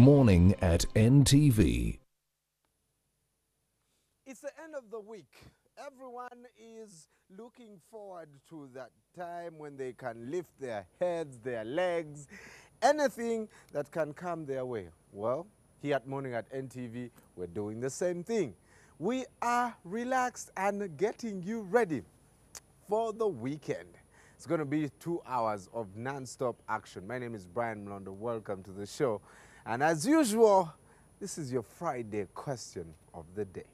Morning at NTV. It's the end of the week. Everyone is looking forward to that time when they can lift their heads, their legs, anything that can come their way. Well, here at Morning at NTV, we're doing the same thing. We are relaxed and getting you ready for the weekend. It's going to be 2 hours of non-stop action. My name is Brian Mlondo. Welcome to the show. And as usual, this is your Friday question of the day.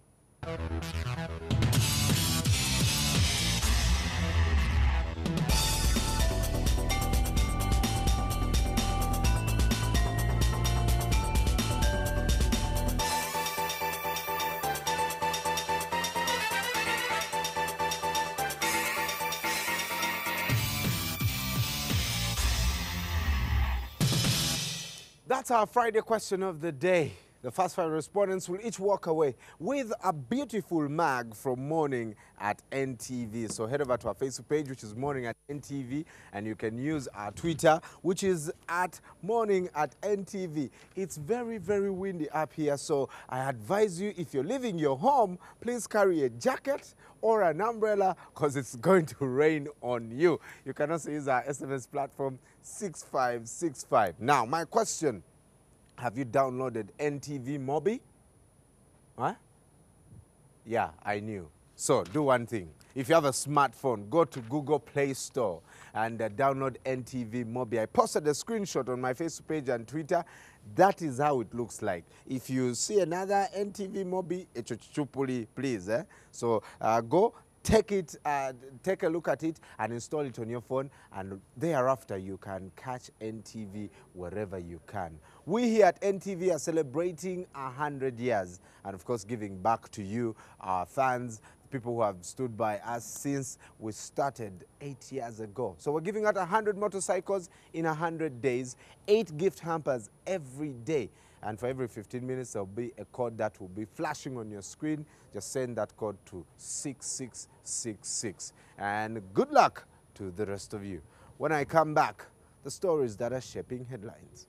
That's our Friday question of the day. The first 5 respondents will each walk away with a beautiful mug from Morning at NTV. So head over to our Facebook page, which is Morning at NTV, and you can use our Twitter, which is at Morning at NTV. It's very, very windy up here, so I advise you, if you're leaving your home, please carry a jacket or an umbrella, because it's going to rain on you. You can also use our SMS platform 6565. Now, my question: have you downloaded NTV Mobi? Huh? Yeah, I knew. So do one thing. If you have a smartphone, go to Google Play Store and download NTV Mobi. I posted a screenshot on my Facebook page and Twitter. That is how it looks like. If you see another NTV Mobi, please. So go. Take a look at it and install it on your phone, and thereafter you can catch NTV wherever you can. We here at NTV are celebrating 100 years and of course giving back to you, our fans, people who have stood by us since we started 8 years ago. So we're giving out 100 motorcycles in 100 days, 8 gift hampers every day. And for every 15 minutes, there'll be a code that will be flashing on your screen. Just send that code to 6666. And good luck to the rest of you. When I come back, the stories that are shaping headlines.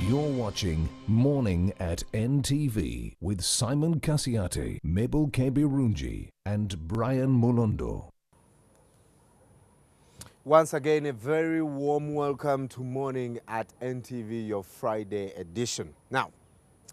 You're watching Morning at NTV with Simon Kasiate, Mabel Kebirunji, and Brian Mulondo. Once again, a very warm welcome to Morning at NTV, your Friday edition. Now,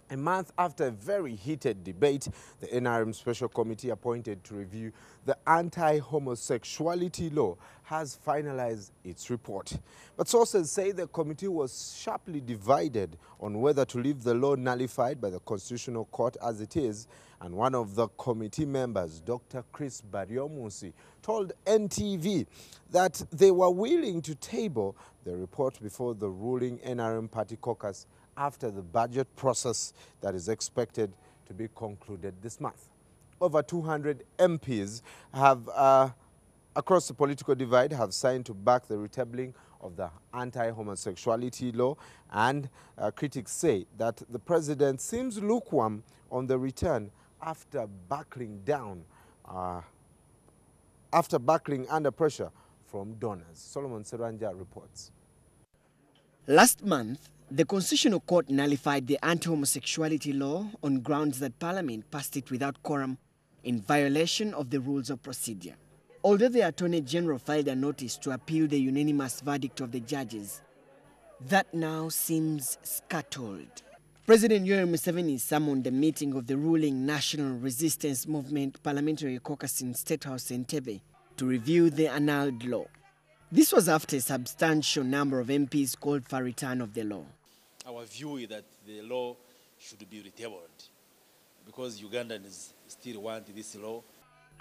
a month after a very heated debate, the NRM Special Committee appointed to review the anti-homosexuality law has finalized its report. But sources say the committee was sharply divided on whether to leave the law nullified by the Constitutional Court as it is, and one of the committee members, Dr. Chris Baryomunsi, told NTV that they were willing to table the report before the ruling NRM Party caucus after the budget process that is expected to be concluded this month. Over 200 MPs have, across the political divide, have signed to back the retabling of the anti-homosexuality law, and critics say that the president seems lukewarm on the return after buckling under pressure from donors. Solomon Seranja reports. Last month, the Constitutional Court nullified the anti-homosexuality law on grounds that Parliament passed it without quorum in violation of the rules of procedure. Although the Attorney General filed a notice to appeal the unanimous verdict of the judges, that now seems scuttled. President Yoweri Museveni summoned a meeting of the ruling National Resistance Movement Parliamentary Caucus in State House Entebbe to review the annulled law. This was after a substantial number of MPs called for return of the law. Our view is that the law should be retabled because Ugandans still want this law.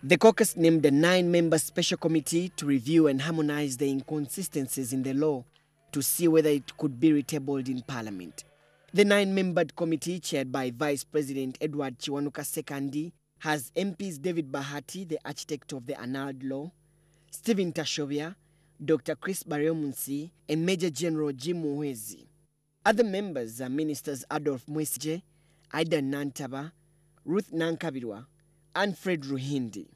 The caucus named a 9-member special committee to review and harmonize the inconsistencies in the law to see whether it could be retabled in Parliament. The 9-membered committee, chaired by Vice President Edward Kiwanuka Sekandi, has MPs David Bahati, the architect of the annulled law, Stephen Tashobya, Dr. Chris Baryomunsi, and Major General Jim Muhwezi. Other members are Ministers Adolf Mwesigye, Aida Nantaba, Ruth Nankabirwa, and Fred Ruhindi.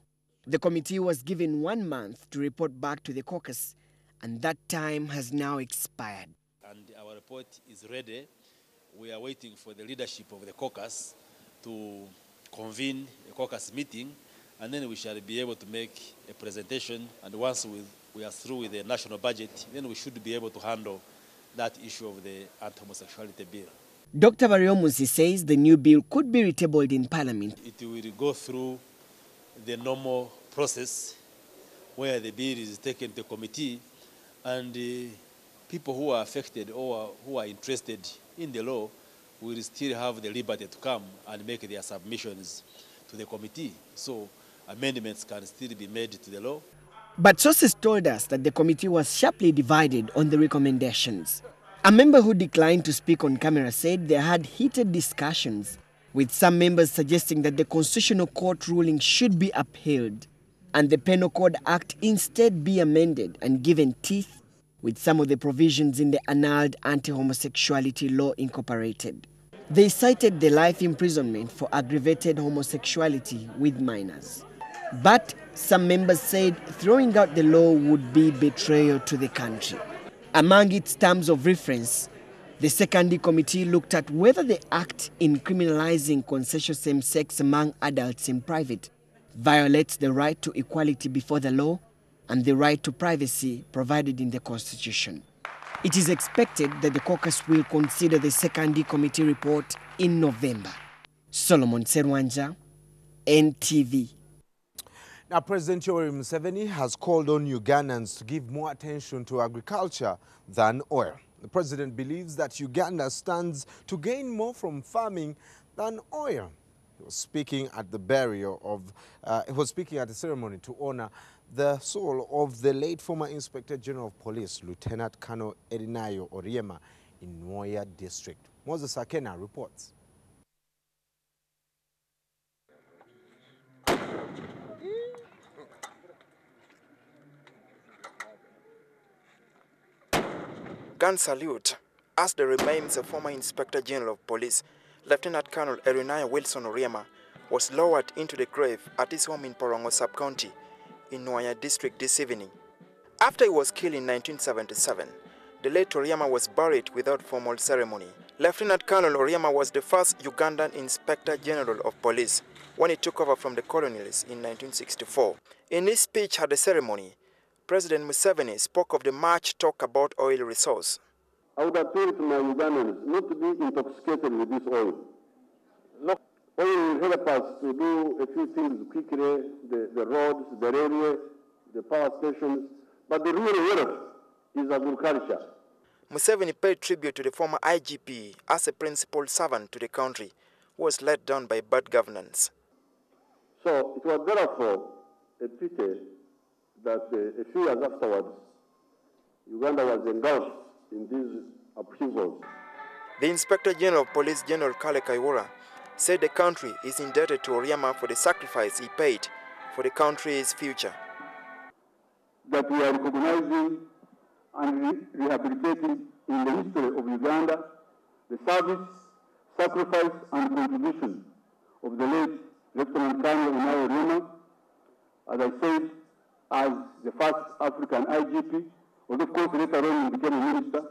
The committee was given 1 month to report back to the caucus and that time has now expired. And our report is ready. We are waiting for the leadership of the caucus to convene a caucus meeting, and then we shall be able to make a presentation. And once we are through with the national budget, then we should be able to handle that issue of the anti-homosexuality bill. Dr. Bariomusi says the new bill could be retabled in Parliament. It will go through the normal process where the bill is taken to committee, and people who are affected or who are interested in the law will still have the liberty to come and make their submissions to the committee. So amendments can still be made to the law. But sources told us that the committee was sharply divided on the recommendations. A member who declined to speak on camera said they had heated discussions, with some members suggesting that the Constitutional Court ruling should be upheld and the Penal Code Act instead be amended and given teeth, with some of the provisions in the annulled anti-homosexuality law incorporated. They cited the life imprisonment for aggravated homosexuality with minors. But some members said throwing out the law would be betrayal to the country. Among its terms of reference, the Secondary Committee looked at whether the act in criminalizing consensual same-sex among adults in private violates the right to equality before the law and the right to privacy provided in the Constitution. It is expected that the caucus will consider the Secondary Committee report in November. Solomon Serwanja, NTV. Now, President Yoweri Museveni has called on Ugandans to give more attention to agriculture than oil. The president believes that Uganda stands to gain more from farming than oil. He was speaking at the ceremony to honor the soul of the late former Inspector General of Police, Lieutenant Colonel Erinayo Oriema in Nwoya District. Moses Akena reports. Gun salute as the remains of former Inspector General of Police, Lieutenant Colonel Erinayo Wilson Oriema, was lowered into the grave at his home in Porongo Sub-County in Nwoya District this evening. After he was killed in 1977, the late Oriema was buried without formal ceremony. Lieutenant Colonel Oriema was the first Ugandan Inspector General of Police when he took over from the colonialists in 1964. In his speech at the ceremony, President Museveni spoke of the much talk about oil resource. I would appeal to my Ugandans not to be intoxicated with this oil. No, oil will help us to do a few things quickly, the roads, the railway, the power stations, but the real wealth is agriculture. Museveni paid tribute to the former IGP as a principal servant to the country who was let down by bad governance. So it was therefore a pity that a few years afterwards, Uganda was engulfed in these upheavals. The Inspector General of Police, General Kale Kaiwura, said the country is indebted to Oriema for the sacrifice he paid for the country's future. That we are recognizing and rehabilitating in the history of Uganda the service, sacrifice, and contribution of the late Lieutenant Colonel Erinayo Oriema, as I said, as the first African IGP, although of course later on he became a minister,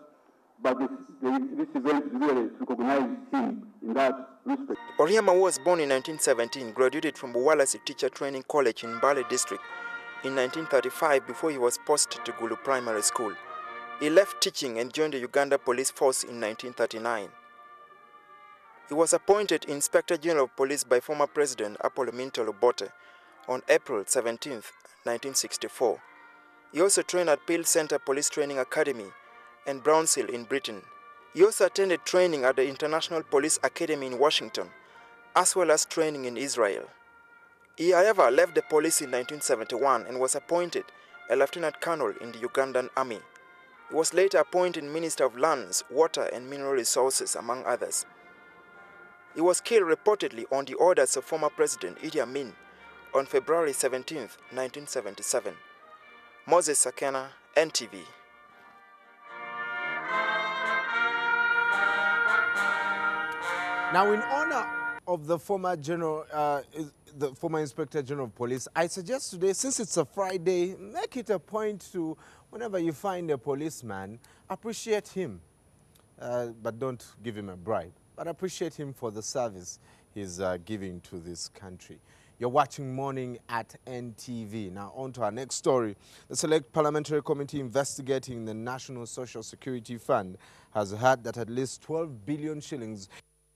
but this event really recognized him in that respect. Oriema was born in 1917, graduated from Buwalasi Teacher Training College in Mbale District in 1935 before he was posted to Gulu Primary School. He left teaching and joined the Uganda Police Force in 1939. He was appointed Inspector General of Police by former President Apollo Minto Lubote on April 17, 1964. He also trained at Peel Center Police Training Academy and Brownshill in Britain. He also attended training at the International Police Academy in Washington, as well as training in Israel. He, however, left the police in 1971 and was appointed a lieutenant colonel in the Ugandan Army. He was later appointed Minister of Lands, Water and Mineral Resources, among others. He was killed reportedly on the orders of former President Idi Amin on February 17, 1977. Moses Sakena, NTV. Now, in honor of the former general, the former Inspector General of Police, I suggest today, since it's a Friday, make it a point to, whenever you find a policeman, appreciate him. But don't give him a bribe. But appreciate him for the service he's giving to this country. You're watching Morning at NTV. Now on to our next story. The Select Parliamentary Committee investigating the National Social Security Fund has heard that at least 12 billion shillings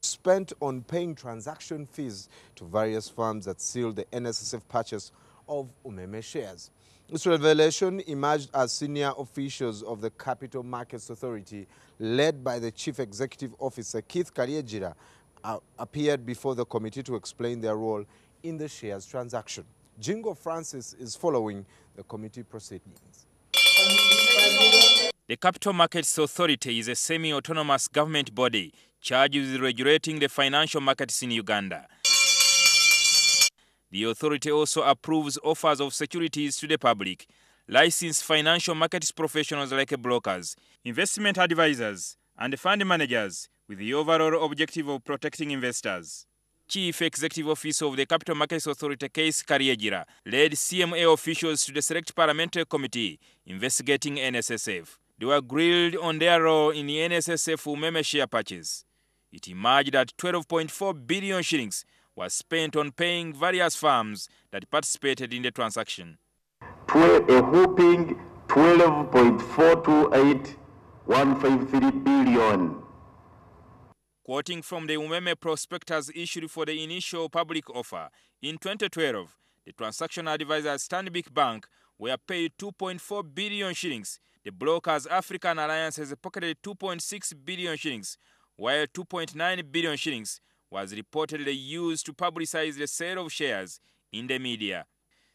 spent on paying transaction fees to various firms that sealed the NSSF purchase of Umeme shares. This revelation emerged as senior officials of the Capital Markets Authority, led by the Chief Executive Officer Keith Karyegira, appeared before the committee to explain their role in the shares transaction. Jingo Francis is following the committee proceedings. The Capital Markets Authority is a semi-autonomous government body charged with regulating the financial markets in Uganda. The authority also approves offers of securities to the public, licensed financial markets professionals like brokers, investment advisors, and fund managers with the overall objective of protecting investors. Chief Executive Officer of the Capital Markets Authority, Keith Karyegira, led CMA officials to the Select Parliamentary Committee investigating NSSF. They were grilled on their role in the NSSF Umeme share purchase. It emerged that 12.4 billion shillings was spent on paying various firms that participated in the transaction. A whopping 12.428153 billion. Quoting from the Umeme prospectus issued for the initial public offer, in 2012, the transaction advisors Stanbic Bank were paid 2.4 billion shillings. The brokers African Alliance has pocketed 2.6 billion shillings, while 2.9 billion shillings was reportedly used to publicize the sale of shares in the media.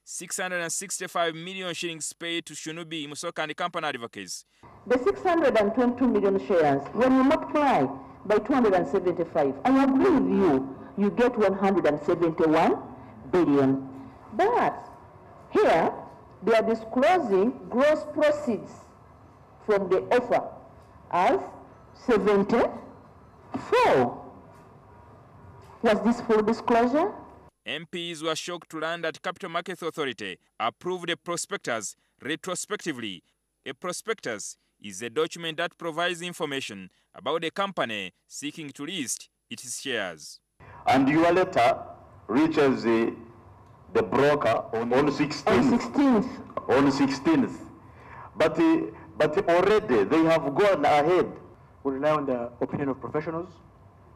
665 million shillings paid to Shunubi, Musoka and Company advocates. The 622 million shares, when you multiply by 275, I agree with you, you get 171 billion. But here, they are disclosing gross proceeds from the offer as 74. Was this full disclosure? MPs were shocked to learn that Capital Markets Authority approved a prospectus retrospectively. A prospectus is a document that provides information about a company seeking to list its shares. And your letter reaches the broker on 16th. On 16th. But already they have gone ahead. We rely on the opinion of professionals,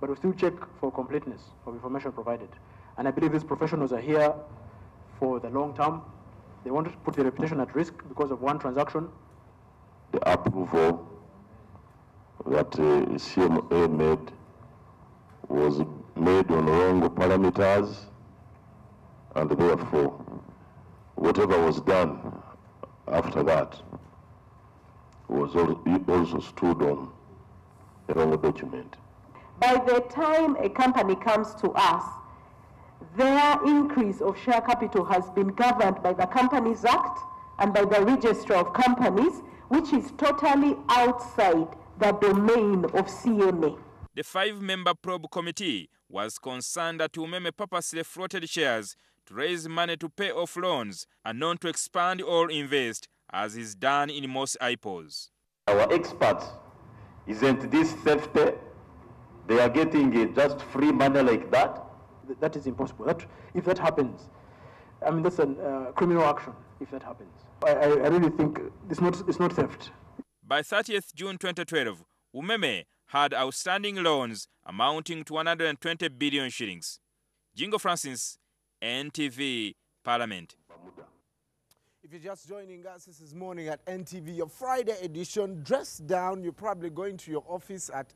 but we still check for completeness of information provided. And I believe these professionals are here for the long term. They want to put their reputation at risk because of one transaction. The approval that CMA made was made on wrong parameters, and therefore whatever was done after that was also stood on a wrong document. By the time a company comes to us, their increase of share capital has been governed by the Companies Act and by the Register of Companies, which is totally outside the domain of CMA. The 5-member probe committee was concerned that Umeme purposely floated shares to raise money to pay off loans and not to expand or invest, as is done in most IPOs. Our experts, isn't this theft? They are getting just free money like that? That is impossible. If that happens, I mean, that's a criminal action if that happens. I really think it's not theft. By 30th June 2012, Umeme had outstanding loans amounting to 120 billion shillings. Jingo Francis, NTV, Parliament. If you're just joining us, this is Morning at NTV, your Friday edition. Dressed down, you're probably going to your office at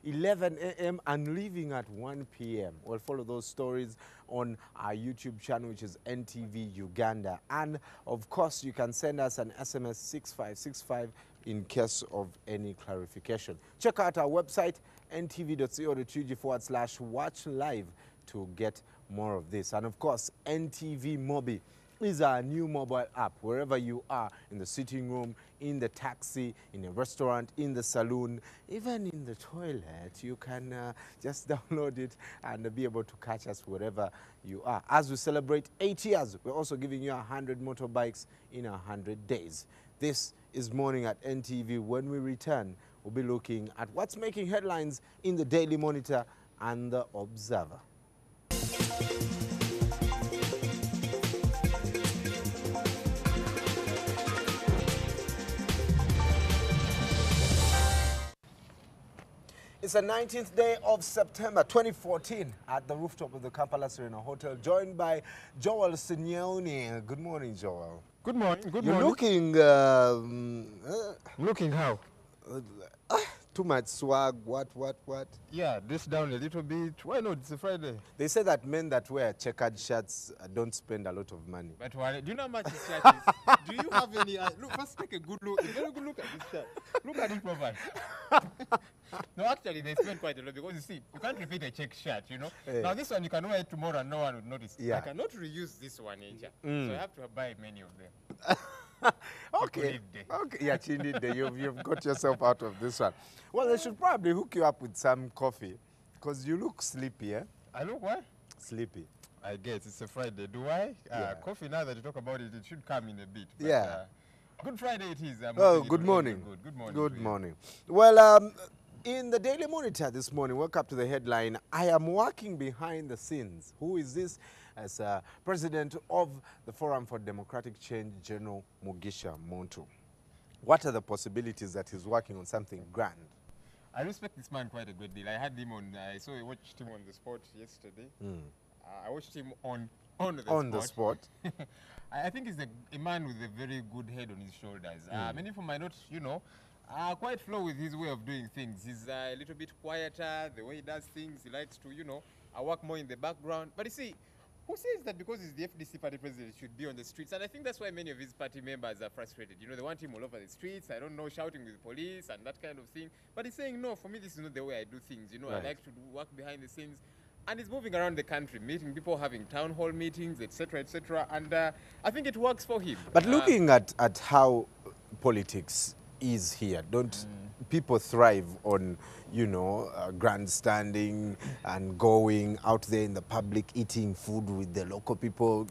11 a.m. and leaving at 1 p.m. We'll follow those stories on our YouTube channel, which is NTVUganda. And, of course, you can send us an SMS 6565 in case of any clarification. Check out our website, ntv.co.ug/watch live to get more of this. And, of course, NTV Mobi is our new mobile app. Wherever you are, in the sitting room, in the taxi, in a restaurant, in the saloon, even in the toilet, you can just download it and be able to catch us wherever you are. As we celebrate 8 years, we're also giving you 100 motorbikes in 100 days. This is Morning at NTV. When we return, we'll be looking at what's making headlines in the Daily Monitor and the Observer. It's the 19th day of September 2014 at the rooftop of the Kampala Serena Hotel, joined by Joel Signoni. Good morning, Joel. Good morning. Good You're morning. looking Looking how? Too much swag, what? Yeah, this down a little bit. Why not? It's a Friday. They say that men that wear checkered shirts don't spend a lot of money. But do you know how much this shirt is? Do you have any... look, first take a good look. A very good look at this shirt. Look at it properly. No, actually, they spend quite a lot because you see, you can't repeat a check shirt, you know. Hey. Now, this one you can wear it tomorrow and no one would notice. Yeah. I cannot reuse this one, Asia. So I have to buy many of them. Okay. Yeah, Chindi, you've got yourself out of this one. Well, they should probably hook you up with some coffee because you look sleepy, eh? I look what? Sleepy. I guess it's a Friday. Do I? Yeah. Coffee, now that you talk about it, it should come in a bit. But, Yeah. Good Friday it is. Oh, good morning. Good morning. Good morning. Well, in the Daily Monitor this morning, welcome to the headline, I am working behind the scenes. Who is this? As president of the Forum for Democratic Change, General Mugisha Muntu. What are the possibilities that he's working on something grand? I respect this man quite a good deal. I had him on, I watched him on the spot yesterday. I watched him on the spot. I think he's a man with a very good head on his shoulders. Many people might not, quite flow with his way of doing things. He's a little bit quieter, the way he does things. He likes to, work more in the background. But you see, who says that because he's the FDC party president he should be on the streets? And I think that's why many of his party members are frustrated. They want him all over the streets, I don't know, shouting with police and that kind of thing. But he's saying, no, for me, this is not the way I do things. Right. I like to work behind the scenes. And he's moving around the country, meeting people, having town hall meetings, etc., etc. And I think it works for him. But looking at how politics is here, don't people thrive on, grandstanding and going out there in the public, eating food with the local people,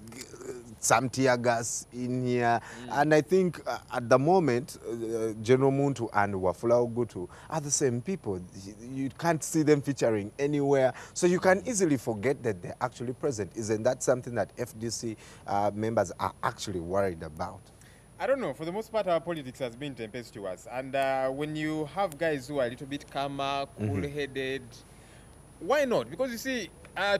some tear gas in here. And I think at the moment, General Muntu and Wafula Ogutu are the same people. You can't see them featuring anywhere. So you can easily forget that they're actually present. Isn't that something that FDC members are actually worried about? I don't know. For the most part, our politics has been tempestuous. And when you have guys who are a little bit calmer, cool-headed, why not? Because you see,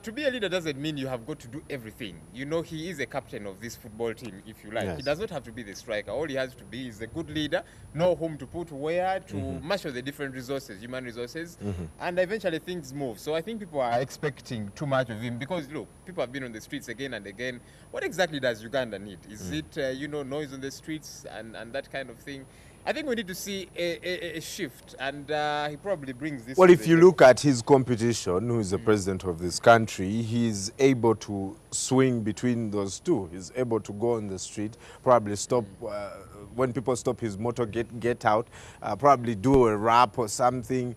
to be a leader doesn't mean you have got to do everything. He is a captain of this football team, if you like. Yes. He does not have to be the striker. All he has to be is a good leader, know whom to put where, to marshal the different resources, human resources, and eventually things move. So I think people are expecting too much of him because, look, people have been on the streets again and again. What exactly does Uganda need? Is it, noise on the streets and that kind of thing? I think we need to see a shift, and he probably brings this. Well, if you look at his competition, who is the president of this country, he's able to swing between those two. He's able to go on the street, probably stop, when people stop his motor, get out, probably do a rap or something.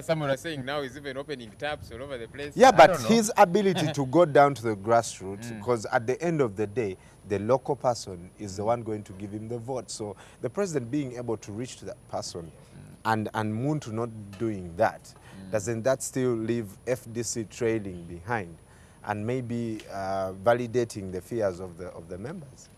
Someone are saying now he's even opening taps all over the place. Yeah, but his ability to go down to the grassroots, because at the end of the day, the local person is the one going to give him the vote. So the president being able to reach to that person and Muntu not doing that, doesn't that still leave FDC trailing behind and maybe validating the fears of the members?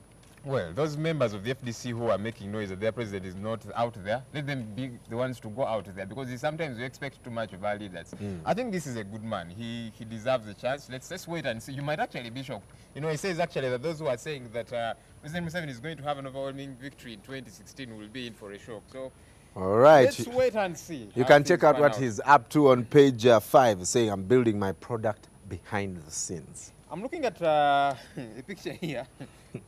Well, those members of the FDC who are making noise that their president is not out there, let them be the ones to go out there, because sometimes we expect too much of our leaders. I think this is a good man. He deserves a chance. Let's wait and see. You might actually be shocked. He says actually that those who are saying that President Museveni is going to have an overwhelming victory in 2016 will be in for a shock. So all right. Let's wait and see. You can check out what he's up to on page 5, saying, I'm building my product behind the scenes. I'm looking at a picture here.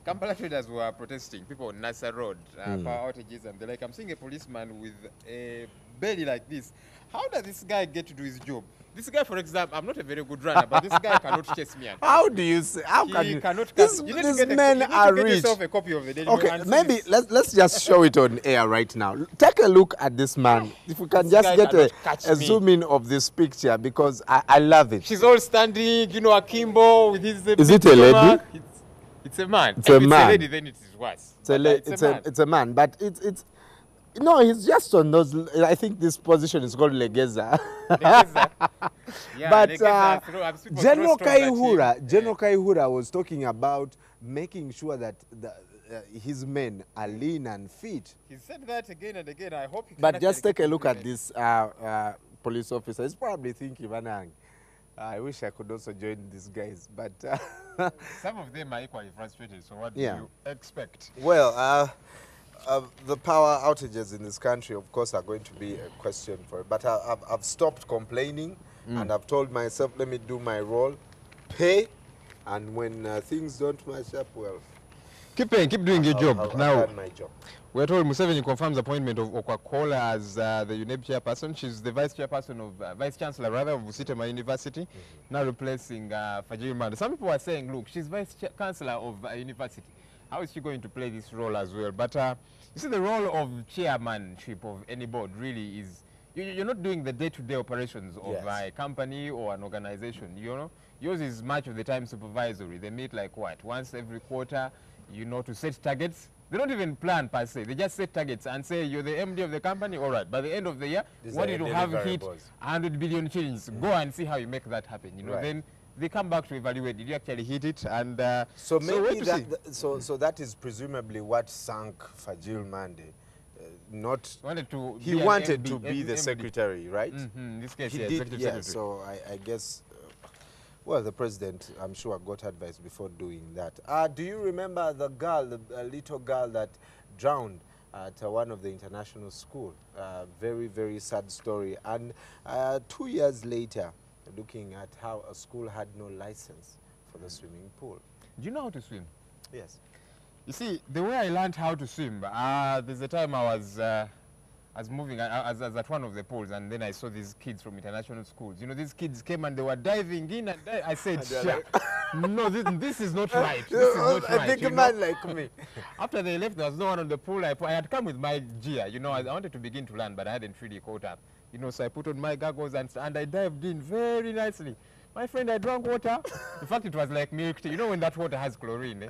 Kampala traders were protesting, people on Nasa Road, power outages and the like. I'm seeing a policeman with a belly like this. How does this guy get to do his job? This guy, for example, I'm not a very good runner, but this guy cannot chase me. How do you say? How can you? Cannot These men are get rich. yourself a copy of the Daily Okay, Mail and maybe see this. let's just show it on air right now. Take a look at this man. If we can This just guy get cannot catch a me. zoom in of this picture, because I love it. She's all standing, you know, akimbo with his. Is it a lady? It's a man. It's a man. If it's a lady, then it is worse. It's a man, but it's no, he's just on those. I think this position is called legeza. Yeah, But legeza, General Kaihura was talking about making sure that his men are lean and fit. He said that again and again. I hope. But just take a look at this police officer. He's probably thinking, I wish I could also join these guys, but some of them are equally frustrated. So what do you expect? Well, the power outages in this country, of course, are going to be a question for it. But I've stopped complaining, and I've told myself, let me do my role, pay, and when things don't match up, well, keep doing your job. I've Now, done my job. we're told Museveni confirms the appointment of Okwakola as the UNEP chairperson. She's the vice chairperson of, vice chancellor rather, of Busitema University, now replacing Fajiri Manda. Some people are saying, look, she's vice chancellor of a university. How is she going to play this role as well? But you see, the role of chairmanship of any board really is, you're not doing the day-to-day operations of a company or an organization, you know. Yours is much of the time supervisory. They meet like what, once every quarter, you know, to set targets. They don't even plan per se. They just set targets and say, you're the MD of the company, all right. By the end of the year, what you have hit 100 billion shillings. Go and see how you make that happen. You know, then they come back to evaluate. Did you actually hit it? And so maybe so that is presumably what sank Fajil Mande. He wanted to be the secretary, right? In this case, he did, yeah. So I guess. Well, the president, I'm sure, got advice before doing that. Do you remember the girl, the little girl that drowned at one of the international schools? Very, very sad story. And 2 years later, looking at how a school had no license for the swimming pool. Do you know how to swim? Yes. You see, the way I learned how to swim, there's a time I was moving, I was at one of the pools, and then I saw these kids from international schools. You know, these kids came and they were diving in, and I said, no, this is not right. This is not right. I think a man like me. After they left, there was no one on the pool. I had come with my gear. You know, I wanted to begin to learn, but I hadn't really caught up. You know, so I put on my goggles and I dived in very nicely. My friend, I drank water. In fact, it was like milk tea. You know when that water has chlorine, eh?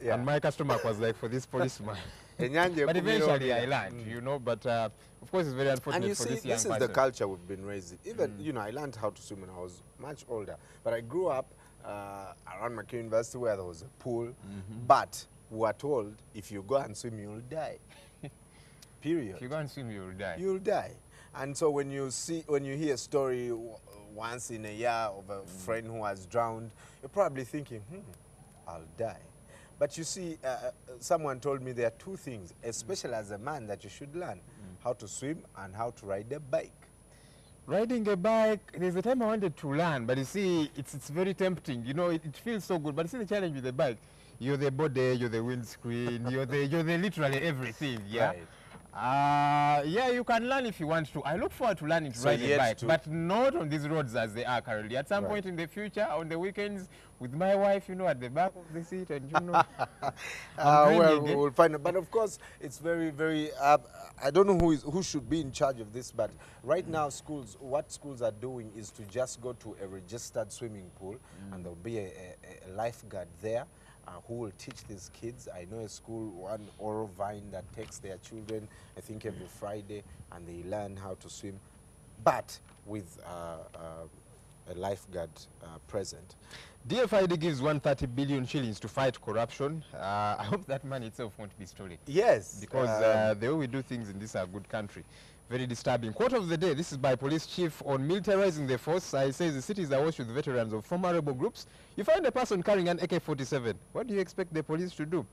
Yeah. And my customer was like, for this policeman. But eventually I learned, you know, but of course it's very unfortunate for this young person. This is the culture we've been raising. Even, you know, I learned how to swim when I was much older. But I grew up around Macquarie University where there was a pool. But we were told, if you go and swim, you'll die. Period. If you go and swim, you'll die. You'll die. And so when you hear a story once in a year of a friend who has drowned, you're probably thinking, I'll die. But you see, someone told me there are two things, especially as a man, that you should learn. How to swim and how to ride a bike. Riding a bike, there's a time I wanted to learn, but you see, it's very tempting. You know, it feels so good. But you see the challenge with the bike, you're the body, you're the windscreen, you're the literally everything, yeah? Right. Yeah, you can learn if you want to. I look forward to learning to ride a bike, but not on these roads as they are currently. At some point in the future, on the weekends, with my wife, you know, at the back of the seat, and you know. Well, we'll find out. But of course, it's very, very. I don't know who should be in charge of this, but right now, what schools are doing is to just go to a registered swimming pool, and there'll be a lifeguard there. Who will teach these kids. I know a school, one Oral Vine, that takes their children, I think every Friday, and they learn how to swim, but with a lifeguard present. DFID gives 130 billion shillings to fight corruption. I hope that money itself won't be stolen. Yes. Because the way we do things in this good country, very disturbing. Quote of the day, this is by Police Chief on militarizing the force. He says the cities are washed with veterans of former rebel groups. You find a person carrying an AK-47. What do you expect the police to do?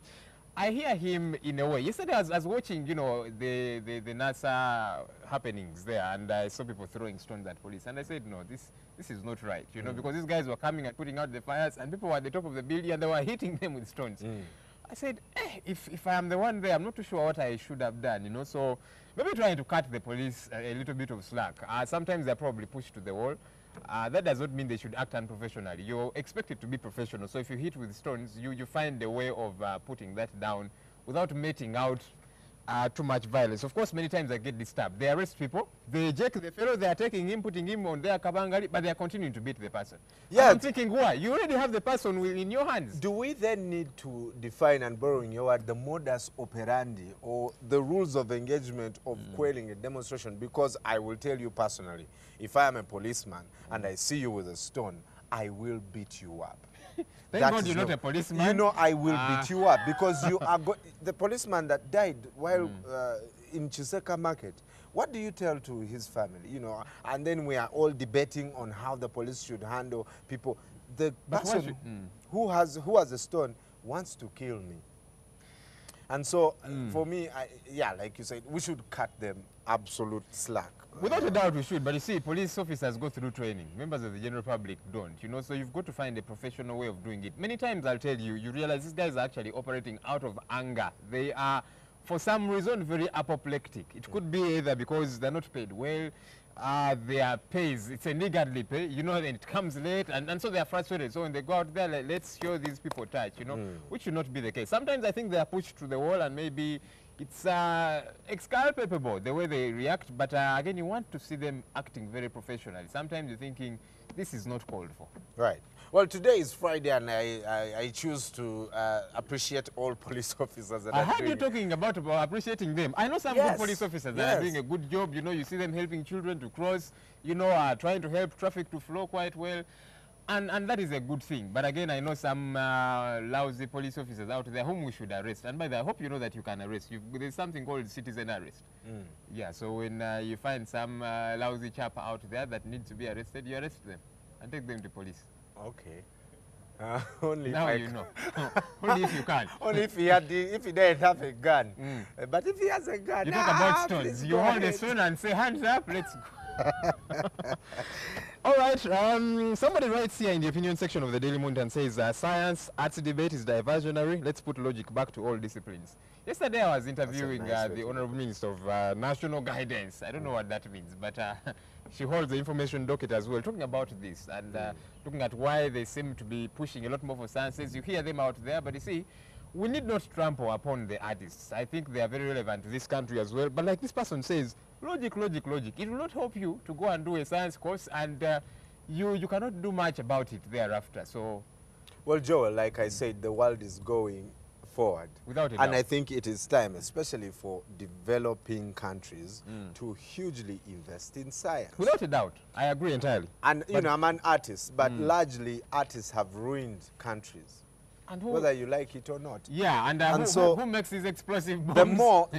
I hear him in a way. Yesterday I was watching, you know, the NASA happenings there, and I saw people throwing stones at police. And I said, no, this is not right, you know, because these guys were coming and putting out the fires, and people were at the top of the building, and they were hitting them with stones. I said, if I am the one there, I'm not too sure what I should have done, you know. So maybe trying to cut the police a little bit of slack. Sometimes they're probably pushed to the wall. That does not mean they should act unprofessionally. You're expected to be professional. So if you hit with stones, you find a way of putting that down without meting out too much violence. Of course, many times they get disturbed. They arrest people, they eject the fellow, they are taking him, putting him on their kabangali, but they are continuing to beat the person. Yeah. I'm thinking, why? You already have the person in your hands. Do we then need to define, and borrowing your word, the modus operandi or the rules of engagement of quelling a demonstration? Because I will tell you personally, if I am a policeman and I see you with a stone, I will beat you up. Thank God you're not a policeman. You know, I will beat you up because you are the policeman that died while in Chiseka Market. What do you tell to his family? You know, and then we are all debating on how the police should handle people. The person who has a stone wants to kill me. And so, for me, yeah, like you said, we should cut them absolute slack. Without a doubt we should, but you see, police officers go through training. Members of the general public don't, you know, so you've got to find a professional way of doing it. Many times I'll tell you, you realize these guys are actually operating out of anger. They are, for some reason, very apoplectic. It could be either because they're not paid well, their pays, it's a niggardly pay, you know, and it comes late, and so they are frustrated. So when they go out there, like, let's show these people touch, you know, which should not be the case. Sometimes I think they are pushed to the wall and maybe it's exculpable the way they react, but again, you want to see them acting very professionally. Sometimes you're thinking, this is not called for. Right. Well, today is Friday, and I choose to appreciate all police officers that I are heard doing you talking about appreciating them. I know some good police officers that are doing a good job. You know, you see them helping children to cross, you know, trying to help traffic to flow quite well. And that is a good thing. But again, I know some lousy police officers out there whom we should arrest. And by the way, I hope you know that you can arrest. There's something called citizen arrest. Yeah, so when you find some lousy chap out there that needs to be arrested, you arrest them and take them to police. Okay. Only now you know. Only if you can. Only if he didn't have a gun. But if he has a gun, you talk about stones. You hold a stone and say, hands up, let's go. All right, somebody writes here in the opinion section of the Daily Monitor and says, science, arts debate is diversionary. Let's put logic back to all disciplines. Yesterday I was interviewing the Honorable Minister of National Guidance. I don't know what that means, but she holds the information docket as well, talking about this and looking at why they seem to be pushing a lot more for sciences. You hear them out there, but you see, we need not trample upon the artists. I think they are very relevant to this country as well. But like this person says, logic, logic, logic. It will not help you to go and do a science course, and you cannot do much about it thereafter. So, well, Joel, like I said, the world is going forward. Without a doubt. And I think it is time, especially for developing countries, to hugely invest in science. Without a doubt. I agree entirely. And, you know, I'm an artist, but largely artists have ruined countries. And whether you like it or not. Yeah, and so who makes these explosive bombs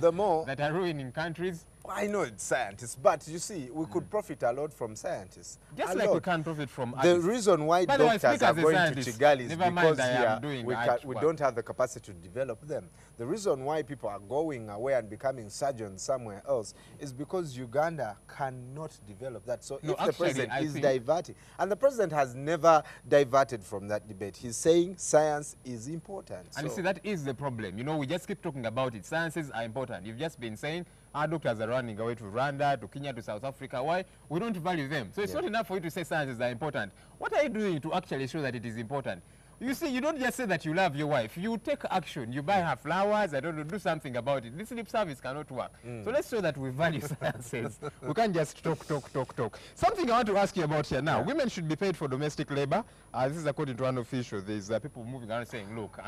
the more that are ruining countries? I know it's scientists, but you see, we could profit a lot from scientists. Just like we can profit from the reason why doctors are going to Kigali is because here we don't have the capacity to develop them. The reason why people are going away and becoming surgeons somewhere else is because Uganda cannot develop that. So if the president is diverting, and the president has never diverted from that debate, he's saying science is important. And you see, that is the problem. You know, we just keep talking about it. Sciences are important. You've just been saying our doctors are running away to Rwanda, to Kenya, to South Africa. Why? We don't value them. So it's not enough for you to say sciences are important. What are you doing to actually show that it is important? You see, you don't just say that you love your wife. You take action. You buy her flowers. I don't know, do something about it. This lip service cannot work. So let's show that we value sciences. We can't just talk. Something I want to ask you about here now. Women should be paid for domestic labor. This is according to one official. There's people moving around saying, look,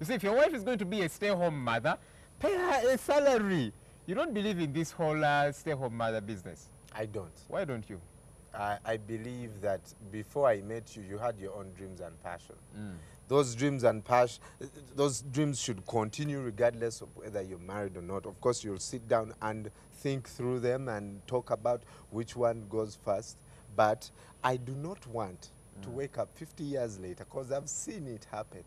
you see, if your wife is going to be a stay-home mother, pay her a salary. You don't believe in this whole stay-home mother business? I don't. Why don't you? I believe that before I met you, you had your own dreams and passion. Those dreams and passion, those dreams should continue regardless of whether you're married or not. Of course, you'll sit down and think through them and talk about which one goes first. But I do not want to wake up 50 years later, because I've seen it happen.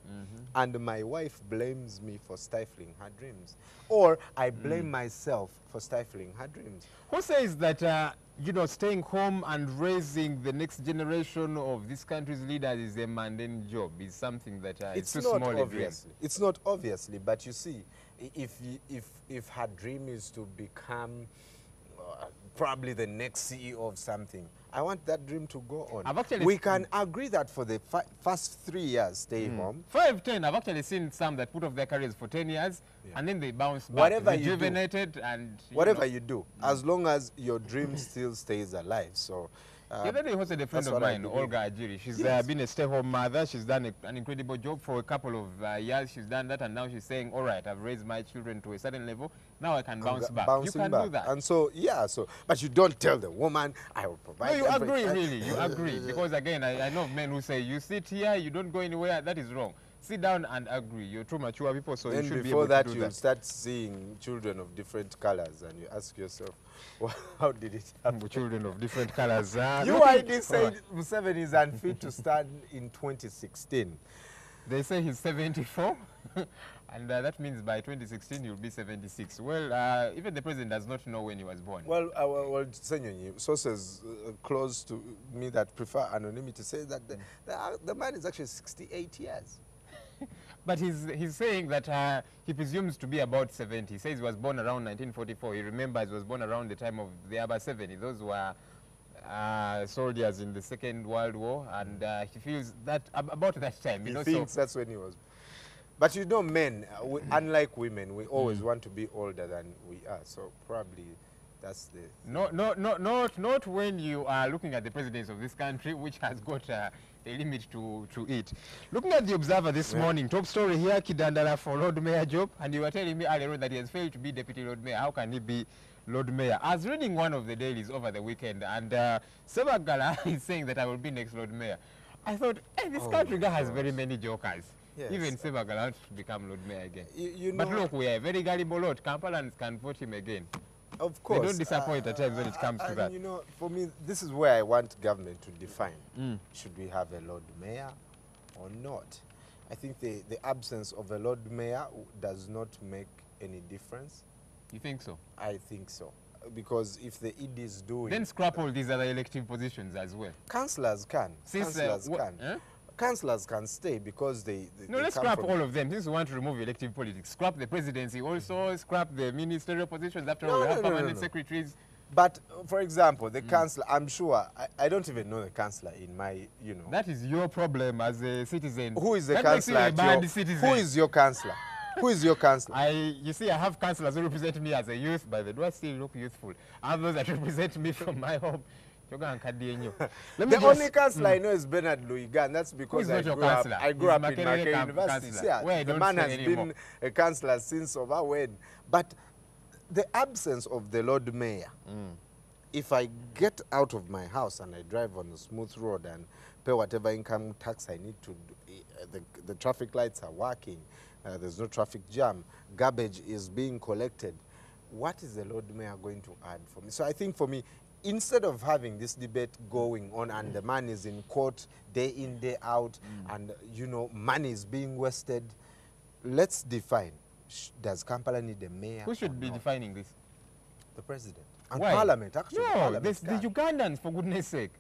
And my wife blames me for stifling her dreams. Or I blame myself for stifling her dreams. Who says that, you know, staying home and raising the next generation of this country's leaders is a mundane job, is something that it's too not small obviously. It's not obviously, but you see, if her dream is to become probably the next CEO of something, I want that dream to go on. We can agree that for the first 3 years, stay home. 5, 10, I've actually seen some that put off their careers for 10 years, and then they bounce back, Whatever rejuvenated, and whatever you do, as long as your dream still stays alive. So. The other day hosted a friend of mine, Olga Ajiri. She's been a stay-home mother. She's done an incredible job for a couple of years. She's done that, and now she's saying, all right, I've raised my children to a certain level. Now I can bounce back. You can do that. And so, yeah, but you don't tell the woman, I will provide. No, you agree, really. You agree. Because, again, I know of men who say, you sit here, you don't go anywhere. That is wrong. Sit down and agree. You're two mature people, so you should be able to do that. Before that, you'll start seeing children of different colors, and you ask yourself, well, how did it happen? Children of different colors. UID said Museveni is unfit to stand in 2016. They say he's 74, and that means by 2016 he'll be 76. Well, even the president does not know when he was born. Well, sources close to me that prefer anonymity say that the man is actually 68 years. But he's saying that he presumes to be about 70. He says he was born around 1944. He remembers he was born around the time of the Aba 70. Those were soldiers in the Second World War, and he feels that about that time. He thinks that's when he was. But you know, men, unlike women, we always want to be older than we are. So probably that's the... Not when you are looking at the presidents of this country, which has got a limit to it. Looking at the Observer this morning, top story here, Kidandala for Lord Mayor job, and you were telling me earlier that he has failed to be Deputy Lord Mayor. How can he be Lord Mayor? I was reading one of the dailies over the weekend, and Sebagala is saying that I will be next Lord Mayor. I thought, hey, this country has very many jokers. Yes. Even Sebagala wants to become Lord Mayor again. You know, but look, we are a very gullible lot. Kampalans can vote him again. Of course. They don't disappoint at times when it comes to that. You know, for me, this is where I want government to define. Should we have a Lord Mayor or not? I think the absence of a Lord Mayor does not make any difference. You think so? I think so. Because if the ED is doing... Then scrap all these other elective positions as well. Councillors can. Councillors can stay because they no, let's scrap all of them. Since we want to remove elective politics, scrap the presidency also, scrap the ministerial positions. After all, we have permanent secretaries. But, for example, the councillor, I'm sure, I don't even know the councillor in my, you know... That is your problem as a citizen. Who is the councillor? Who is your councillor? Who is your councillor? You see, I have councillors who represent me as a youth, but they do still look youthful. I have those that represent me from my home. The only councillor I know is Bernard Luigan. That's because I grew up in Mackay University. Yeah, the man has been a councillor since over when. But the absence of the Lord Mayor, if I get out of my house and I drive on a smooth road and pay whatever income tax I need to do, the traffic lights are working, there's no traffic jam, garbage is being collected, what is the Lord Mayor going to add for me? So I think for me, instead of having this debate going on and the man is in court day in, day out, and, you know, money is being wasted, let's define, does Kampala need a mayor? Who should be defining this? The president. And Parliament, actually. No, the Ugandans, for goodness sake.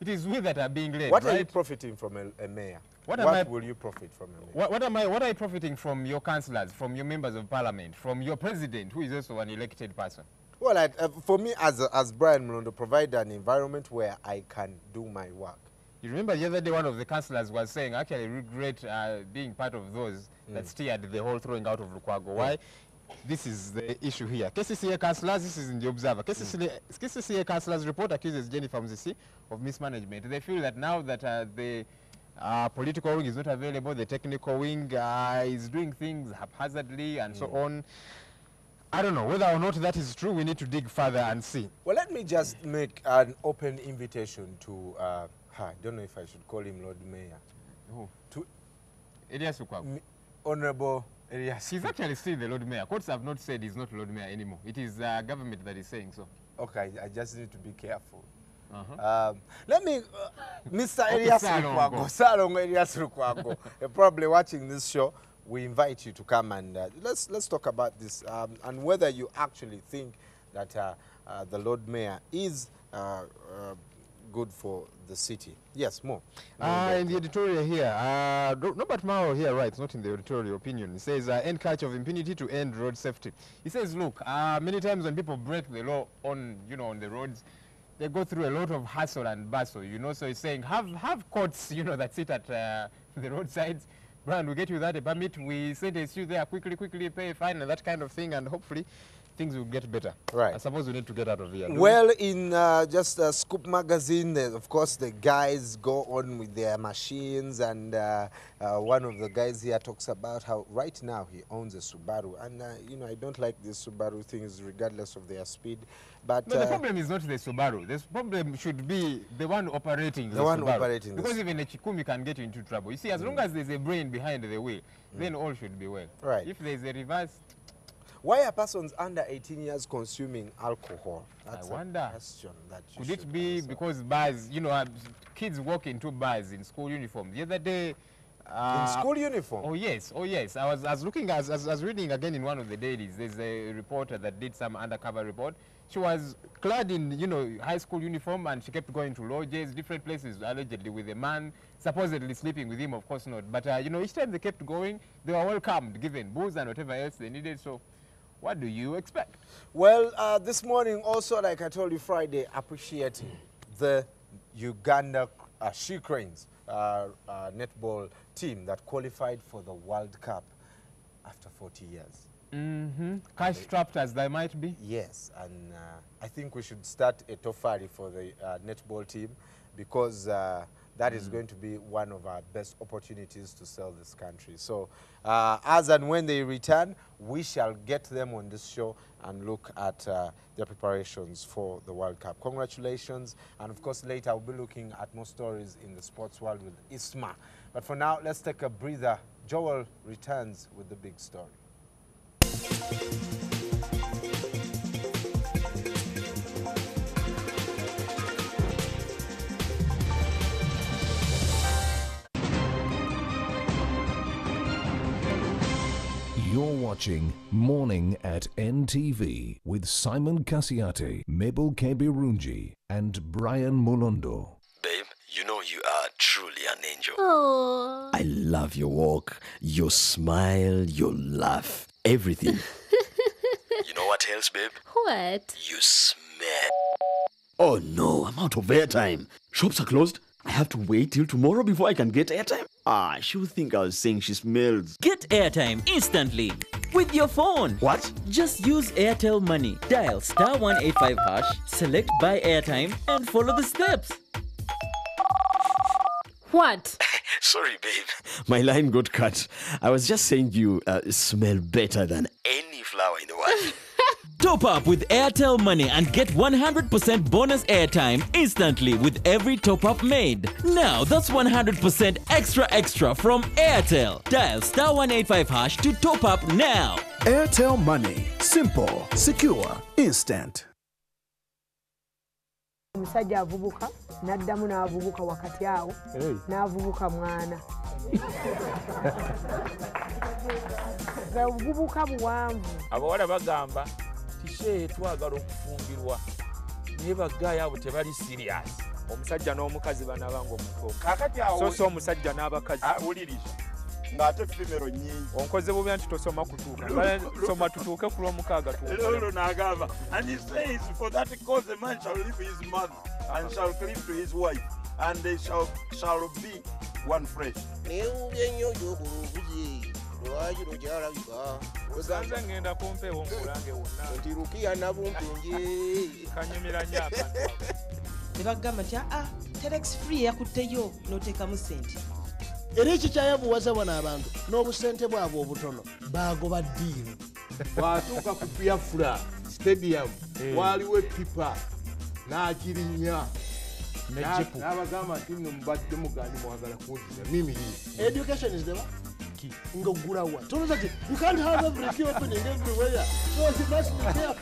It is we that are being led, What are you profiting from a mayor? What will you profit from a mayor? What are you profiting from your councillors, from your members of parliament, from your president, who is also an elected person? Well, for me, as Brian Mlondo, provide an environment where I can do my work. You remember the other day one of the councillors was saying, actually, I regret being part of those that steered the whole throwing out of Lukwago. Why? This is the issue here. KCCA councillors, this is in the Observer. KCCA councillors report accuses Jennifer Mzisi of mismanagement. They feel that now that the political wing is not available, the technical wing is doing things haphazardly and so on. I don't know whether or not that is true. We need to dig further and see. Well, let me just make an open invitation to, I don't know if I should call him Lord Mayor. Who? To Elias Ukwago. Honorable Elias. He's actually still the Lord Mayor. Courts have not said he's not Lord Mayor anymore. It is government that is saying so. Okay, I just need to be careful. Let me, Mr. Elias Lukwago, Salongo Elias Lukwago, you're probably watching this show. We invite you to come and let's talk about this and whether you actually think that the Lord Mayor is good for the city. Yes, more. In the editorial here, Robert Mao here writes, not in the editorial opinion, he says, end culture of impunity to end road safety. He says, look, many times when people break the law on, on the roads, they go through a lot of hassle and bustle, so he's saying, have courts, that sit at the roadsides. Brian, we get you that a permit, we sentence you there, quickly pay a fine and that kind of thing, and hopefully things will get better. Right. I suppose we need to get out of here. Well, in just Scoop magazine, of course, the guys go on with their machines, and one of the guys here talks about how right now he owns a Subaru, and I don't like these Subaru things regardless of their speed. But no, the problem is not the Subaru. The problem should be the one operating the one Subaru. Operating because even a Chikumi can get into trouble. You see, as long as there's a brain behind the wheel, then all should be well. Right. If there's a reverse. Why are persons under 18 years consuming alcohol? That's I wonder. A question that you could it be answer. Because bars, kids walk into bars in school uniform. The other day. In school uniform? Oh yes. I was looking, I was reading again in one of the dailies. There's a reporter that did some undercover report. She was clad in, high school uniform, and she kept going to lodges, different places, allegedly with a man, supposedly sleeping with him, of course not. But, each time they kept going, they were welcomed, given booze and whatever else they needed. So what do you expect? Well, this morning also, like I told you Friday, appreciating the Uganda She Cranes netball team that qualified for the World Cup after 40 years. Cash-strapped as they might be? Yes, and I think we should start a tofari for the netball team, because that is going to be one of our best opportunities to sell this country. So as and when they return, we shall get them on this show and look at their preparations for the World Cup. Congratulations. And of course, later I'll be looking at more stories in the sports world with Isma. But for now, let's take a breather. Joel returns with the big story. You're watching Morning at NTV with Simon Kasiate, Mabel Kebirunji, and Brian Mulondo. Babe, you are truly an angel. Aww. I love your walk, your smile, your laugh, everything. You know what else, babe? What? You smell. Oh no, I'm out of airtime. Shops are closed. I have to wait till tomorrow before I can get airtime. She'll think I was saying she smells. Get airtime instantly with your phone. What? Just use Airtel Money. Dial *185#, select buy airtime, and follow the steps. What? Sorry, babe. My line got cut. I was just saying you smell better than any flower in the world. Top up with Airtel Money and get 100% bonus airtime instantly with every top-up made. Now that's 100% extra from Airtel. Dial *185# to top up now. Airtel Money. Simple, secure, instant. Omusajja avubuka n'addamu n'avubuka wakati awo n'avubuka mwana. Obuvubuka buwanvu. Abawala bagamba tishe twagala okufumbirwa naye baggaaya abo tebali serious. Omusajja n'omukazi banabanga omuntu. Kakati awo so omusajja n'abakazi. Awuliriza. Ng'ate femero nnyingi. Onkoze bubi anti tosoma kutuuka. Soma tutuuke ku lwomukaaga tuuka. Lolo n'agamba. And he says, for that cause a man shall leave his mother and shall cleave to his wife, and they shall be one flesh. Osanze ngenda kumpeewo mulange wonna. Ntirukiya nabumpinje. Kanyumira nnyo akantu. Ne bagamba nti telex free yakutteyo n'oteekamu ssente. Era ekikyayabuwaza bano abantu n'obusente bwabwe obutono baagoba ddiiru. Bw'atuuka ku Biafra stadium waaliwo epipa n'akirinnya. N'abagamba nti nno mubadde mugaani mwagala kuwuliriza mimi hii. Education is the one. Ngogura wa. So that you can't have everything opening everywhere. So you must be careful.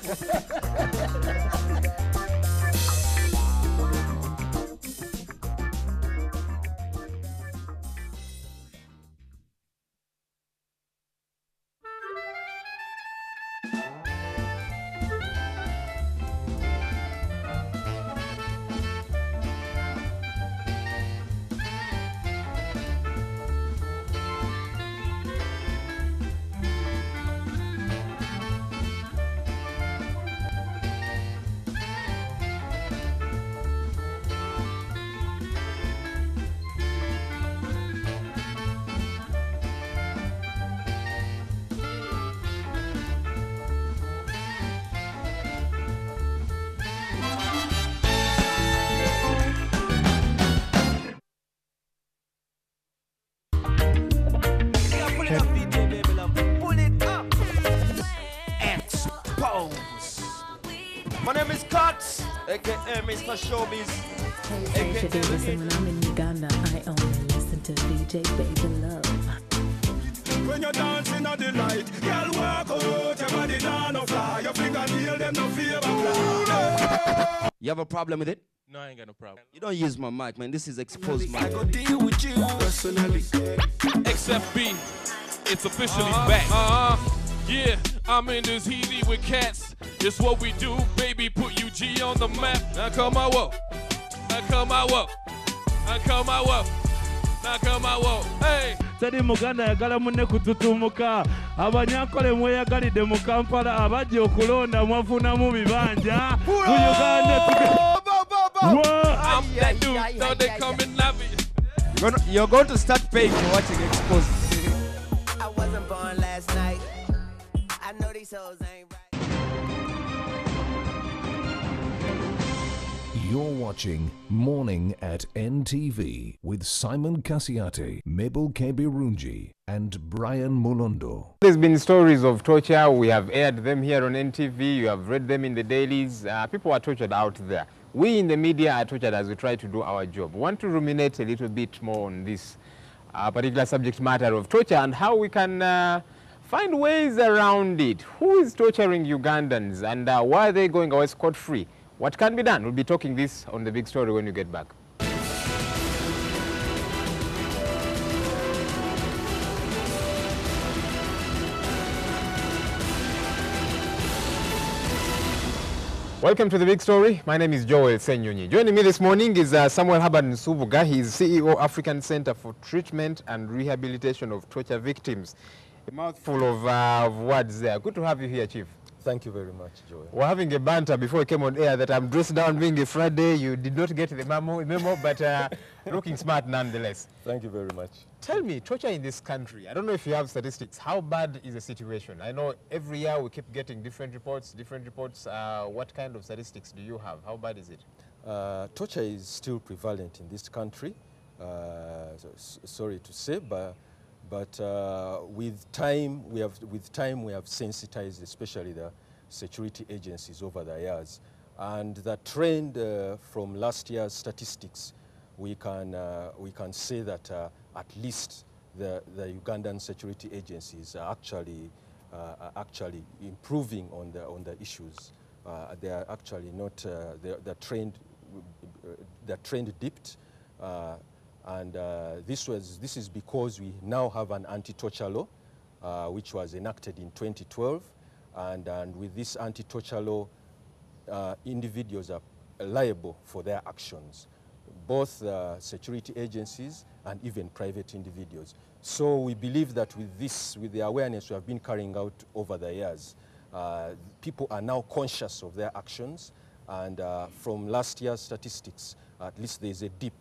house. My name is Katz, aka Mr. Showbiz. Hey, Davidson, when I'm in Uganda, I only listen to DJ Baby Love. When you're dancing on the light, girl walk out, your body down no fly, your fingernail them no fear fly. You have a problem with it? No, I ain't got no problem. You don't use my mic, man. This is exposed mic. I go deal with you personally. XFB, it's officially back. Yeah, I'm in this heaty with cats. It's what we do, baby. Put UG on the map. Now come my walk. Now come my walk. Now come my walk. Now come my walk. Hey. Tedi Muganda yagala munne kututumuka abanyankole mweyagalidde mu Kampala abajja okulonda mwafunamu bibanja mu Uganda I'm that dude, so they come and love it. You're going to start paying for watching Exposed. I wasn't born last night. I know these hoes ain't right. You're watching Morning at NTV with Simon Kasiate, Mabel Kebirunji, and Brian Mulondo. There's been stories of torture. We have aired them here on NTV. You have read them in the dailies. People are tortured out there. We in the media are tortured as we try to do our job. We want to ruminate a little bit more on this particular subject matter of torture and how we can find ways around it. Who is torturing Ugandans and why are they going away scot-free? What can be done? We'll be talking this on the big story when you get back. Welcome to the big story. My name is Joel Senyonyi. Joining me this morning is Samuel Habad Nsubuga. He is CEO African Center for Treatment and Rehabilitation of Torture Victims. A mouthful of words there. Good to have you here, Chief. Thank you very much, Joel. We're having a banter before we came on air that I'm dressed down being a Friday. You did not get the memo but looking smart nonetheless. Thank you very much. Tell me, torture in this country, I don't know if you have statistics. How bad is the situation? I know every year we keep getting different reports. What kind of statistics do you have? How bad is it? Torture is still prevalent in this country. Sorry to say, but with time we have sensitized, especially the security agencies over the years, and the trend from last year's statistics, we can say that at least the Ugandan security agencies are actually improving on the issues. They are actually not the trend dipped. And this is because we now have an anti-torture law, which was enacted in 2012, and with this anti-torture law, individuals are liable for their actions, both security agencies and even private individuals. So we believe that with the awareness we have been carrying out over the years, people are now conscious of their actions, and from last year's statistics, at least there is a dip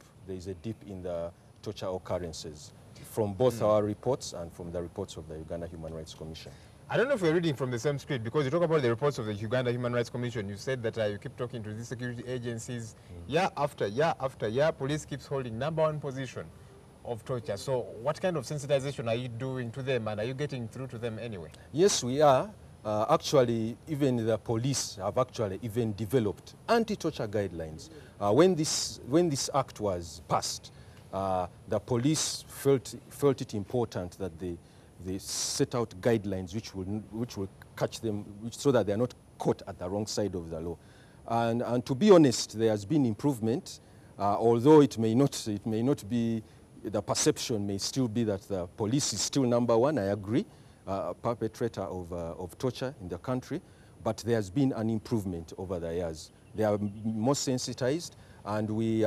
in the torture occurrences from both our reports and from the reports of the Uganda Human Rights Commission. I don't know if we're reading from the same script, because you talk about the reports of the Uganda Human Rights Commission. You said that you keep talking to these security agencies. Year after year, police keeps holding #1 position of torture. So what kind of sensitization are you doing to them, and are you getting through to them anyway? Yes, we are. Actually, even the police have actually even developed anti-torture guidelines. When this act was passed, the police felt it important that they set out guidelines which will catch them, so that they are not caught at the wrong side of the law. And to be honest, there has been improvement, although it may not be, the perception may still be that the police is still #1. I agree. Perpetrator of torture in the country, but there has been an improvement over the years. They are more sensitized, and we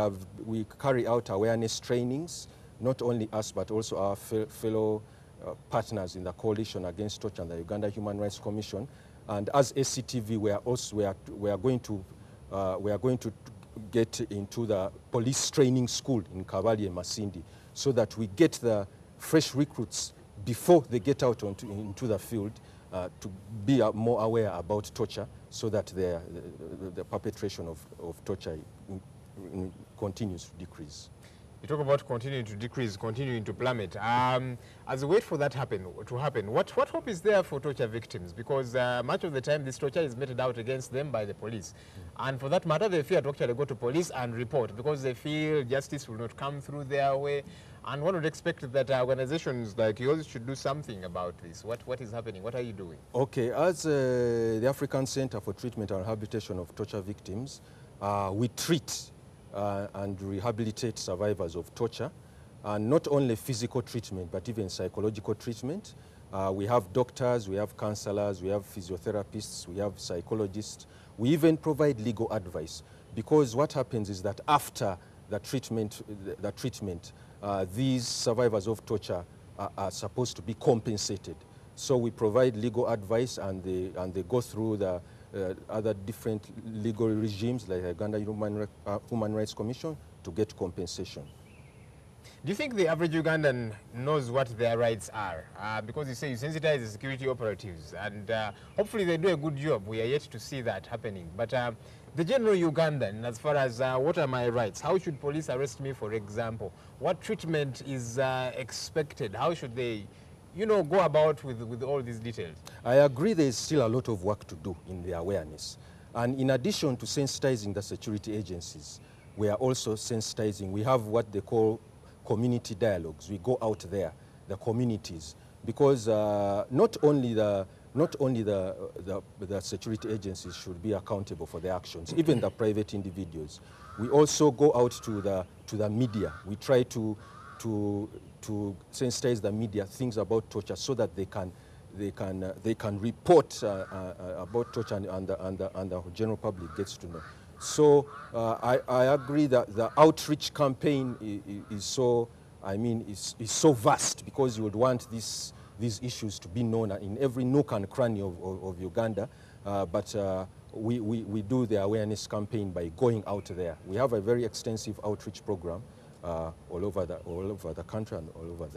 carry out awareness trainings, not only us but also our fellow partners in the coalition against torture and the Uganda Human Rights Commission. And as ACTV, we are going to get into the police training school in Kabali and Masindi, so that we get the fresh recruits before they get out into the field, to be more aware about torture, so that the perpetration of torture continues to decrease. You talk about continuing to decrease, continuing to plummet. As we wait for that to happen, what hope is there for torture victims? Because much of the time this torture is meted out against them by the police. And for that matter, they fear to actually go to police and report because they feel justice will not come through their way. And one would expect that organizations like yours should do something about this. What is happening? What are you doing? Okay, as the African Center for Treatment and Rehabilitation of Torture Victims, we treat and rehabilitate survivors of torture, and not only physical treatment but even psychological treatment. We have doctors, we have counselors, we have physiotherapists, we have psychologists. We even provide legal advice, because what happens is that after the treatment, these survivors of torture are supposed to be compensated. So we provide legal advice, and they go through the other different legal regimes like the Uganda Human Rights Commission to get compensation. Do you think the average Ugandan knows what their rights are? Because you say you sensitize the security operatives, and hopefully they do a good job. We are yet to see that happening. But the general Ugandan, as far as what are my rights, how should police arrest me, for example? What treatment is expected? How should they, go about with all these details? I agree there is still a lot of work to do in the awareness. And in addition to sensitizing the security agencies, we are also sensitizing. We have what they call community dialogues. We go out there, the communities, because not only the security agencies should be accountable for their actions, even the private individuals. We also go out to the media. We try to sensitize the media things about torture so that they can report about torture, and the general public gets to know. So I agree that the outreach campaign is so vast, because you would want these issues to be known in every nook and cranny of Uganda. But we do the awareness campaign by going out there. We have a very extensive outreach program all over the country and all over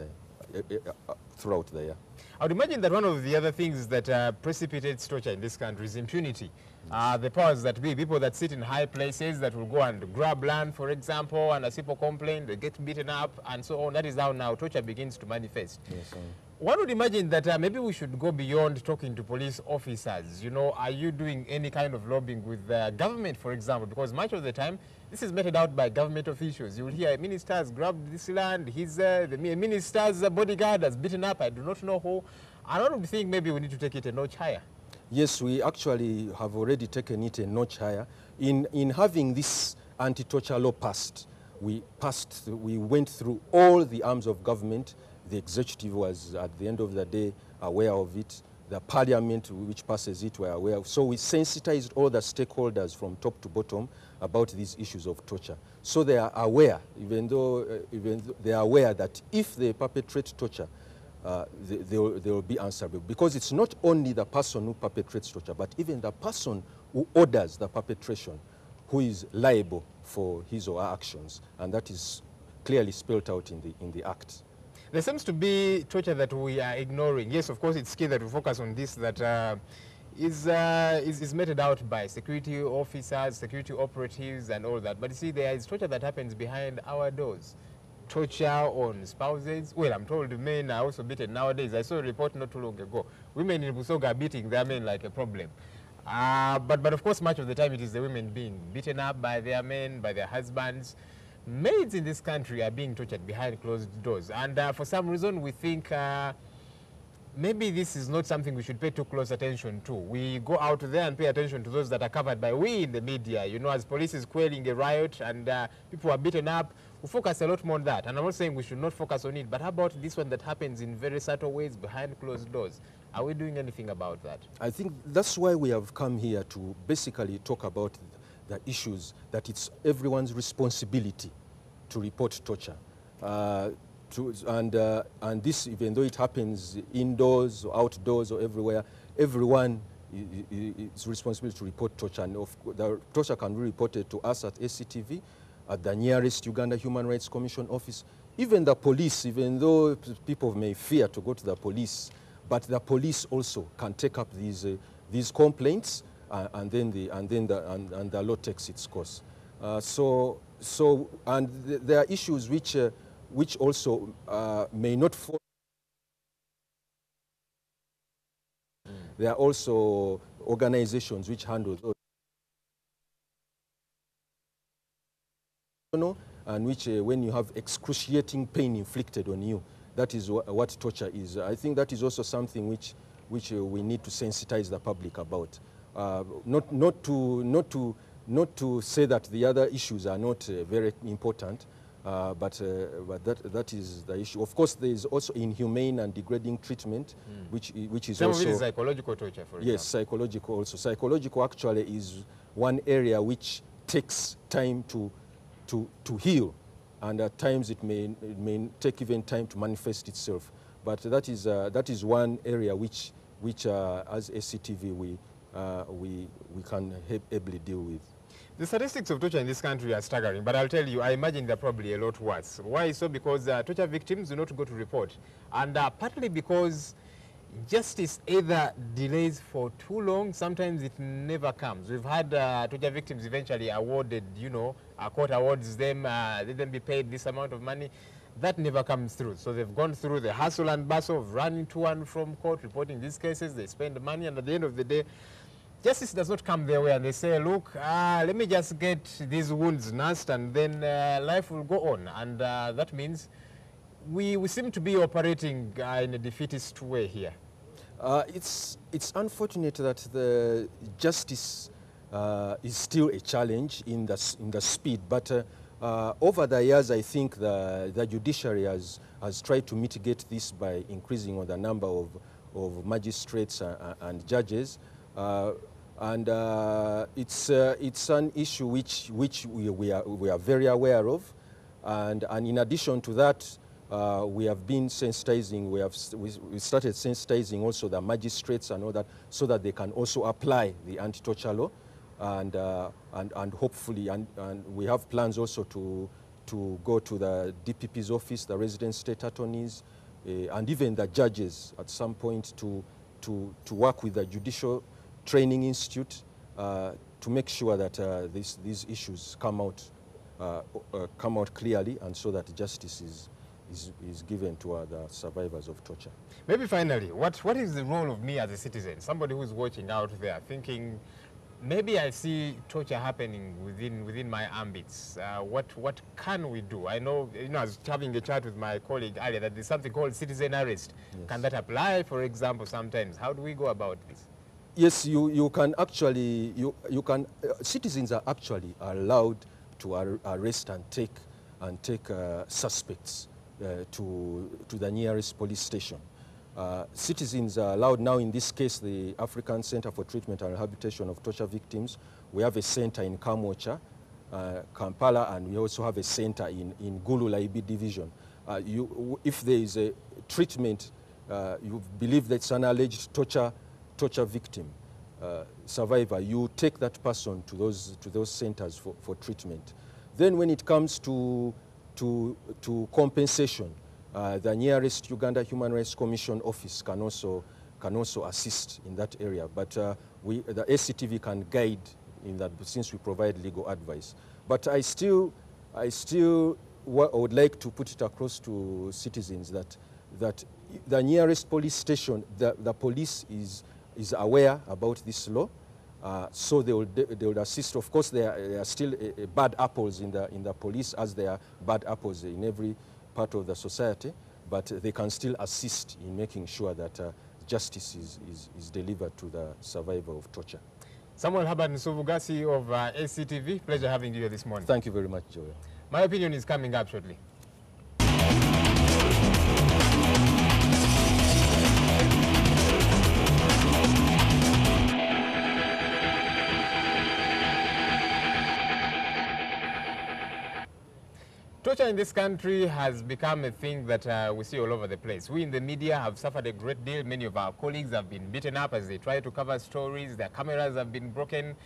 throughout the year. I would imagine that one of the other things that precipitates torture in this country is impunity. The powers that be, people that sit in high places that will go and grab land, for example, and as people complain, they get beaten up and so on. That is how now torture begins to manifest. Yes, one would imagine that maybe we should go beyond talking to police officers. Are you doing any kind of lobbying with the government, for example? Because much of the time, this is meted out by government officials. You will hear ministers grabbed this land, the minister's bodyguard has beaten up, I do not know who. I don't think maybe we need to take it a notch higher. Yes, we actually have already taken it a notch higher. In having this anti-torture law passed, we went through all the arms of government. The executive was, at the end of the day, aware of it. The parliament, which passes it, were aware of. So we sensitized all the stakeholders from top to bottom about these issues of torture. So they are aware, even though they are aware that if they perpetrate torture, they will be answerable. Because it's not only the person who perpetrates torture, but even the person who orders the perpetration, who is liable for his or her actions. And that is clearly spelled out in the Act. There seems to be torture that we are ignoring. Yes, of course, it's key that we focus on this, that is meted out by security officers, security operatives, and all that. But you see, there is torture that happens behind our doors. Torture on spouses. Well, I'm told men are also beaten nowadays. I saw a report not too long ago. Women in Busoga are beating their men like a problem. But of course, much of the time it is the women being beaten up by their men, by their husbands. Maids in this country are being tortured behind closed doors. And for some reason, we think maybe this is not something we should pay too close attention to. We go out there and pay attention to those that are covered by we in the media. As police is quelling a riot and people are beaten up, we focus a lot more on that. And I'm not saying we should not focus on it, but how about this one that happens in very subtle ways behind closed doors? Are we doing anything about that? I think that's why we have come here to basically talk about the issues that it's everyone's responsibility to report torture. And this, even though it happens indoors or outdoors or everywhere, everyone is responsible to report torture. And the torture can be reported to us at ACTV, at the nearest Uganda Human Rights Commission office. Even the police, even though people may fear to go to the police, but the police also can take up these complaints, and the law takes its course. So there are issues which also may not fall. There are also organizations which handle those, and which when you have excruciating pain inflicted on you, that is what torture is. I think that is also something which we need to sensitize the public about. Not to say that the other issues are not very important, but that is the issue. Of course, there is also inhumane and degrading treatment, which is some also... of it is psychological torture, for example. Yes, psychological also. Psychological actually is one area which takes time to heal, and at times it may take even time to manifest itself. But that is one area which as ACTV we can ably deal with. The statistics of torture in this country are staggering, but I'll tell you, I imagine they're probably a lot worse. Why so? Because torture victims do not go to report, and partly because justice either delays for too long, sometimes it never comes. We've had torture victims eventually awarded, you know, a court awards them, let them be paid this amount of money. That never comes through. So they've gone through the hustle and bustle of running to and from court, reporting these cases, they spend money, and at the end of the day, justice does not come their way, and they say, look, let me just get these wounds nursed, and then life will go on. And that means we seem to be operating in a defeatist way here. It's unfortunate that the justice is still a challenge in the speed, but over the years, I think the judiciary has tried to mitigate this by increasing on the number of magistrates and judges. It's an issue which we are very aware of, and in addition to that, we have been sensitizing. We started sensitizing also the magistrates and all that, so that they can also apply the anti-torture law, and hopefully, and we have plans also to go to the DPP's office, the resident state attorneys, and even the judges at some point to work with the Judicial Training Institute to make sure that these issues come out clearly, and so that justice is given to the survivors of torture. Maybe finally, what is the role of me as a citizen, somebody who's watching out there, thinking, maybe I see torture happening within my ambits. What can we do? I know, I was having a chat with my colleague earlier that there's something called citizen arrest. Yes. Can that apply, for example, sometimes? How do we go about this? Yes, you can actually, citizens are actually allowed to arrest and take suspects to the nearest police station. Citizens are allowed now, in this case, the African Center for Treatment and Rehabilitation of Torture Victims. We have a center in Kamwocha, Kampala, and we also have a center in Gulu Laibi Division. If there is a treatment, you believe that's an alleged torture victim, survivor, you take that person to those centers for treatment. Then when it comes to compensation, the nearest Uganda Human Rights Commission office can also assist in that area. But the ACTV can guide in that, since we provide legal advice. But I still would like to put it across to citizens that the nearest police station, the police is aware about this law, so they would assist. Of course, there are still bad apples in the police, as there are bad apples in every part of the society, but they can still assist in making sure that justice is delivered to the survivor of torture. Samuel Haban Nsuvugasi of ACTV, pleasure having you here this morning. Thank you very much, Joel. My opinion is coming up shortly. Torture in this country has become a thing that we see all over the place. We in the media have suffered a great deal. Many of our colleagues have been beaten up as they try to cover stories. Their cameras have been broken.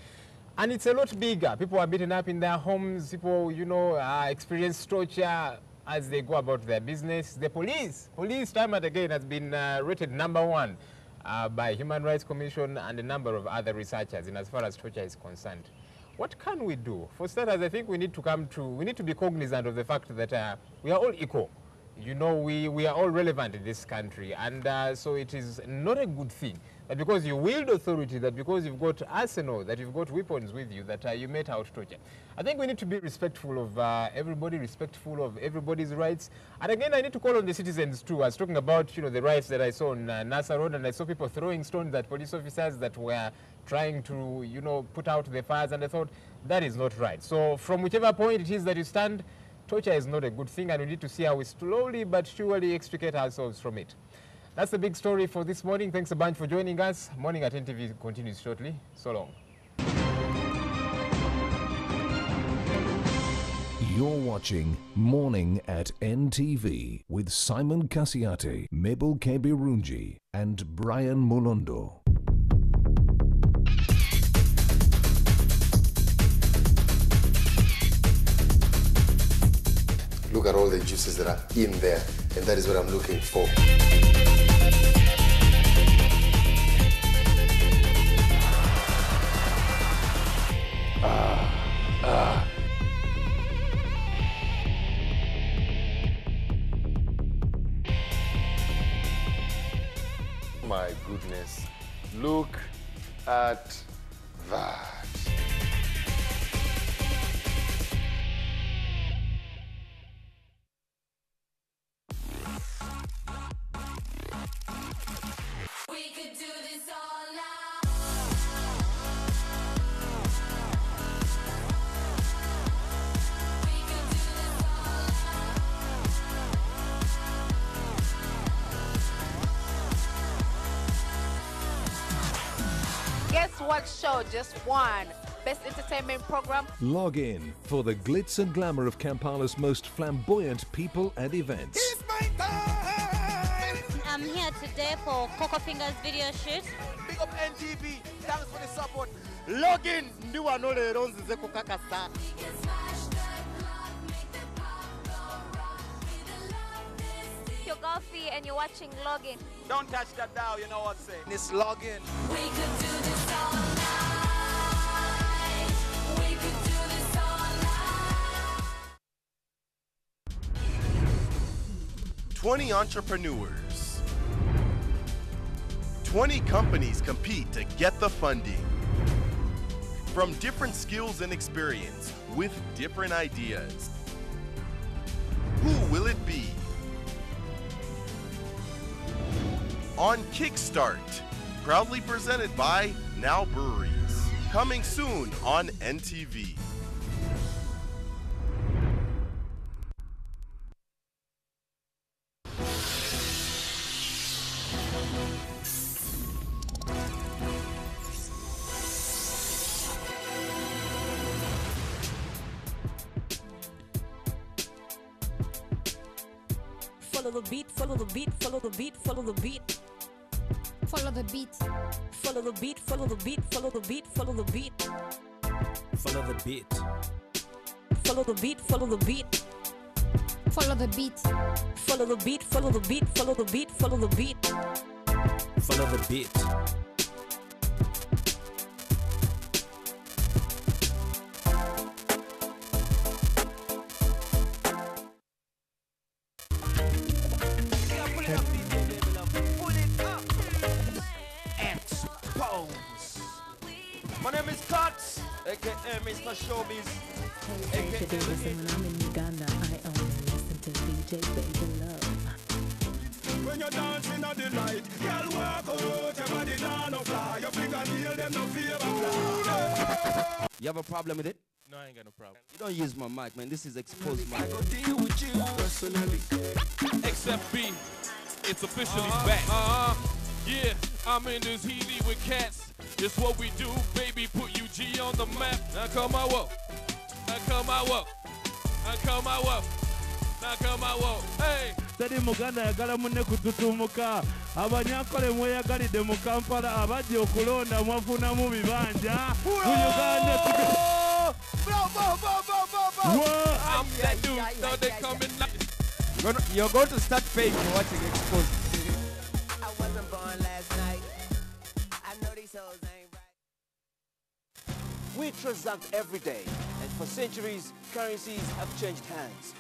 And it's a lot bigger. People are beaten up in their homes. People, you know, experience torture as they go about their business. The police time and again has been rated #1 by Human Rights Commission and a number of other researchers in as far as torture is concerned. what can we do? For starters, I think we need to be cognizant of the fact that we are all equal. You know, we are all relevant in this country, and so it is not a good thing that because you wield authority, that because you've got arsenal, that you've got weapons with you, that you mete out torture. I think we need to be respectful of everybody, respectful of everybody's rights. And again, I need to call on the citizens too. I was talking about, you know, the riots that I saw on Nasa Road, and I saw people throwing stones at police officers that were trying to, you know, put out the fires, and I thought that is not right. So from whichever point it is that you stand, torture is not a good thing, and we need to see how we slowly but surely extricate ourselves from it. That's the big story for this morning. Thanks a bunch for joining us. Morning at NTV continues shortly. So long. You're watching Morning at NTV with Simon Kasiate, Mabel Kebirunji, and Brian Mulondo. Look at all the juices that are in there, and that is what I'm looking for. My goodness, look at that. Guess what show just won Best Entertainment Program? Log in for the glitz and glamour of Kampala's most flamboyant people and events. I'm here today for Coco Fingers video shoot. Big up NTV, thanks for the support. Log in, ndiwa nole ronzi ze kukakasa. You're Golfy and you're watching Login. Don't touch that dial, you know what I'm saying. It's login. We could do this all night. We could do this all night. 20 entrepreneurs. 20 companies compete to get the funding. From different skills and experience with different ideas. Who will it be? On Kickstart, proudly presented by Now Breweries. Coming soon on NTV. Follow the beat, follow the beat, follow the beat, follow the beat. Follow the beat. Follow the beat, follow the beat, follow the beat, follow the beat. Follow the beat. Follow the beat, follow the beat. Follow the beat. Follow the beat, follow the beat, follow the beat, follow the beat. Follow the beat. My name is Cox, aka Mr. Showbiz. Listen, when I'm in Uganda, I only listen to DJ Baby Love. When you're dancing at the light, girl walk out, your body down no fly, your fingernail them no fear fly. You have a problem with it? No, I ain't got no problem. You don't use my mic, man. This is exposed mic. I go deal with you personally. Except B, it's officially back. Yeah, I'm in this healy with cats. It's what we do, baby, put UG on the map. Now come my walk. Now come my walk. Now come my walk. Now come my walk. Hey. Teri Muganda yagala munne kututumuka. Abanyakole mweyagalidde mu Kampala abajja okulonda mwafunamu bibanja. Ku Uganda I'm that dude, now they coming like. You're going to start paying for watching Exposed. I wasn't born last night. I know these hoes ain't right. We transact every day, and for centuries, currencies have changed hands.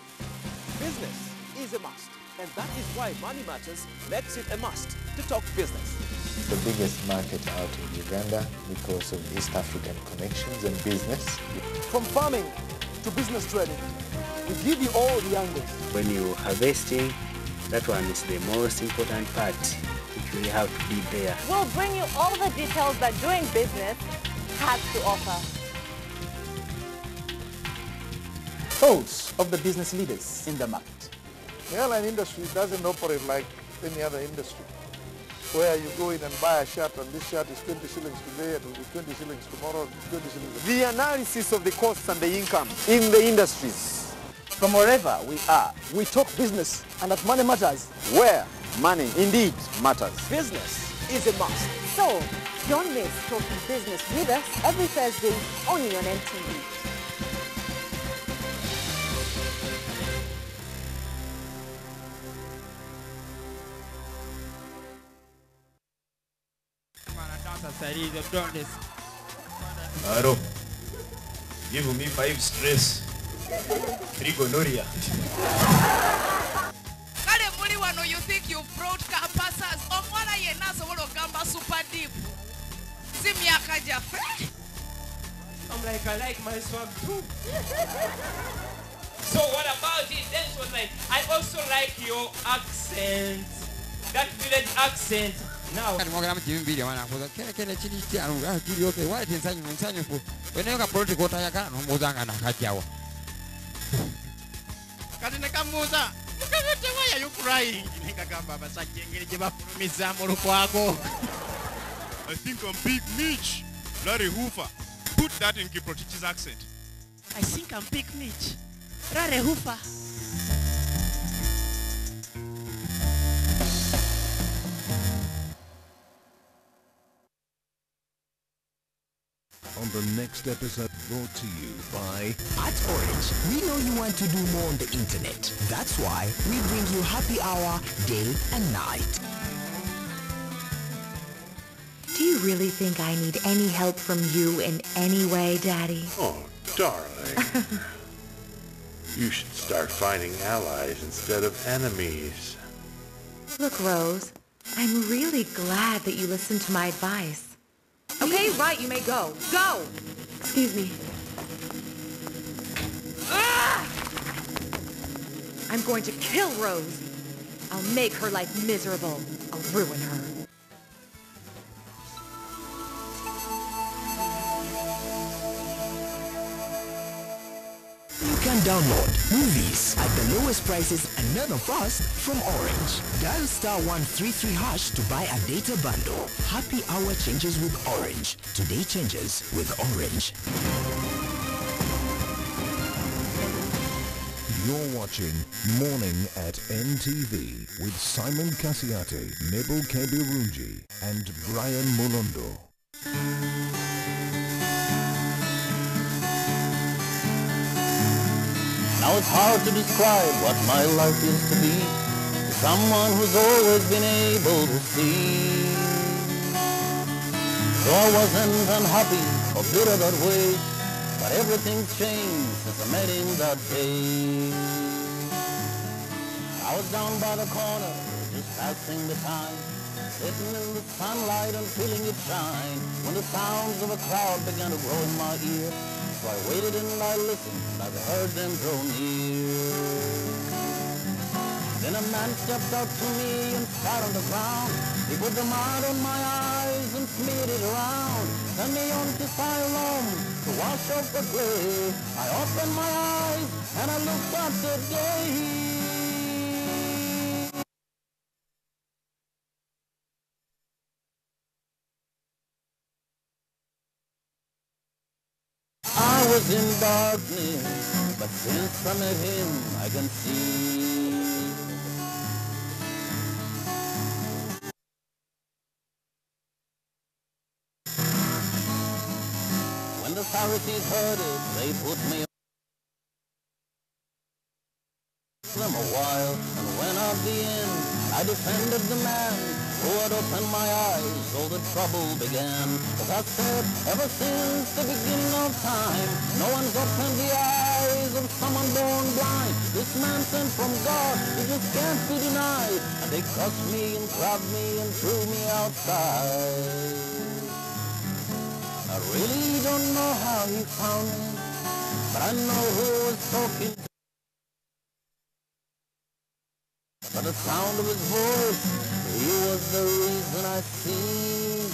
Business is a must, and that is why Money Matters makes it a must to talk business. The biggest market out in Uganda because of East African connections and business. From farming to business training, we give you all the angles. When you're harvesting, that one is the most important part, which we have to be there. We'll bring you all the details that doing business has to offer. Thoughts of the business leaders in the market. The airline industry doesn't operate like any other industry, where you go in and buy a shirt and this shirt is 20 shillings today, it will be 20 shillings tomorrow, 20 shillings. The analysis of the costs and the income in the industries. From wherever we are, we talk business, and at Money Matters, where money indeed matters. Business is a must. So, don't miss talking business with us every Thursday only on NTV. Aro, give me 5 stress, 3 gonorrhea. Kale muli wano, you think you brought campasas omwana yenna asobola okugamba super deep si myaka gyaffe. I'm like, I like my swag too. So what about it? Then she was like, I also like your accent, that village accent. Now, when you got political, I can't know Mozanga. Why are you crying? I think I'm Big Mitch. Larry Hoover. Put that in Kiprotich's accent. I think I'm Big Mitch. Larry Hoover. On the next episode, brought to you by At Orange, we know you want to do more on the internet. That's why we bring you happy hour day and night. Do you really think I need any help from you in any way, Daddy? Oh, darling. You should start finding allies instead of enemies. Look, Rose, I'm really glad that you listened to my advice. Okay, right, you may go. Go! Excuse me. Ah! I'm going to kill Rose. I'll make her life miserable. I'll ruin her. You can download movies at the lowest prices and none of us from Orange. Dial *133# to buy a data bundle. Happy hour changes with Orange. Today changes with Orange. You're watching Morning at NTV with Simon Kasiate, Mabel Kebirunji and Brian Molondo. Now it's hard to describe what my life is to be to someone who's always been able to see. So I wasn't unhappy or bitter that way, but everything's changed since I met him that day. I was down by the corner, just passing the time, sitting in the sunlight and feeling it shine, when the sounds of a crowd began to grow in my ear. So I waited and I listened, and I heard them draw near. Then a man stepped out to me and spat on the ground. He put the mud on my eyes and smeared it around. Sent me on to Siloam to wash off the clay. I opened my eyes and I looked at the day. I was in darkness, but since I met him, I can see. When the Pharisees heard it, they put me on them a while, and when at the end, I defended the man who had opened my eyes, so the trouble began. As I said, ever since the beginning of of time. No one's opened the eyes of someone born blind. This man sent from God, he just can't be denied. And they cussed me and grabbed me and threw me outside. I really don't know how he found me, but I know who was talking to me. By the sound of his voice, he was the reason I seen.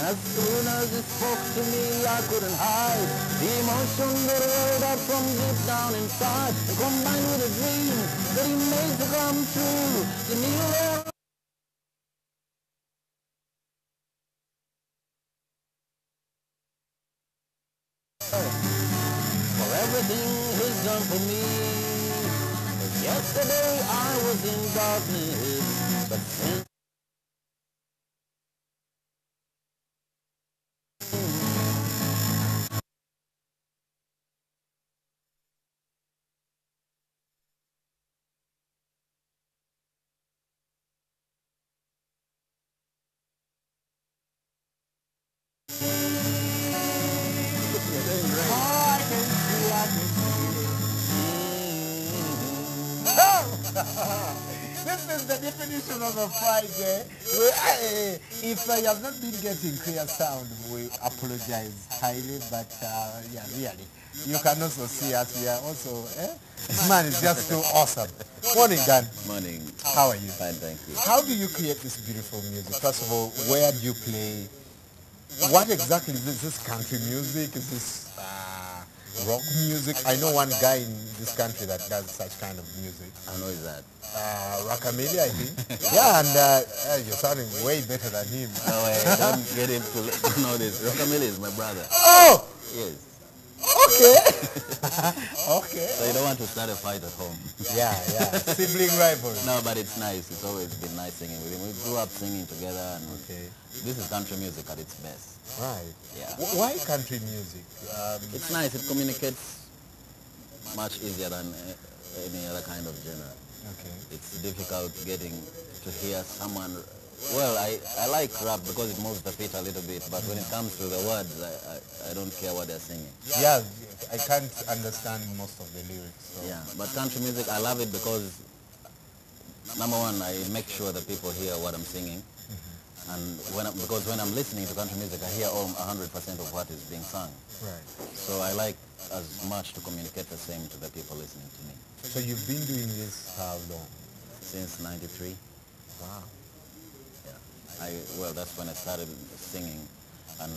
And as soon as he spoke to me, I couldn't hide the emotion that rolled up from deep down inside, and combined with a dream that he made to come true. The new for everything he's done for me. Yesterday I was in darkness, but since This is the definition of a Friday. If I have not been getting clear sound, we apologize highly, but yeah, really. You can also see us. We are also, this man is just too awesome. Morning, Dan. Morning. How are you? Fine, thank you. How do you create this beautiful music? First of all, where do you play? What exactly is this? Is this country music? Is this rock music? I know one guy in this country that does such kind of music. I know is that. Rockamilli, I think. Yeah, and you're sounding way better than him. No, don't get him to know this. Rockamilli is my brother. Oh! Yes. Okay. Okay. So you don't want to start a fight at home. Yeah. Sibling rivalry. No, but it's nice. It's always been nice singing with him. We grew up singing together, and this is country music at its best. Right. Yeah. Why country music? It's nice. It communicates much easier than any other kind of genre. Okay. It's difficult getting to hear someone. Well, I like rap because it moves the feet a little bit, but when it comes to the words, I don't care what they're singing. Yeah, I can't understand most of the lyrics. So. Yeah, but country music, I love it because, number one, I make sure that people hear what I'm singing. And because when I'm listening to country music, I hear 100% of what is being sung. Right. So I like as much to communicate the same to the people listening to me. So you've been doing this how long? Since '93. Wow. Well, that's when I started singing, and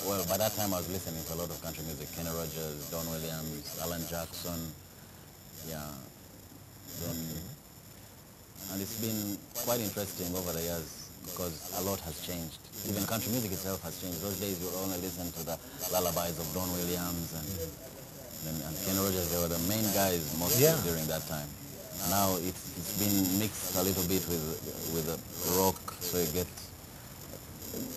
well, by that time I was listening to a lot of country music: Kenny Rogers, Don Williams, Alan Jackson, and it's been quite interesting over the years because a lot has changed. Even country music itself has changed. Those days you would only listen to the lullabies of Don Williams and Kenny Rogers. They were the main guys mostly during that time. Now it's been mixed a little bit with the rock, so you get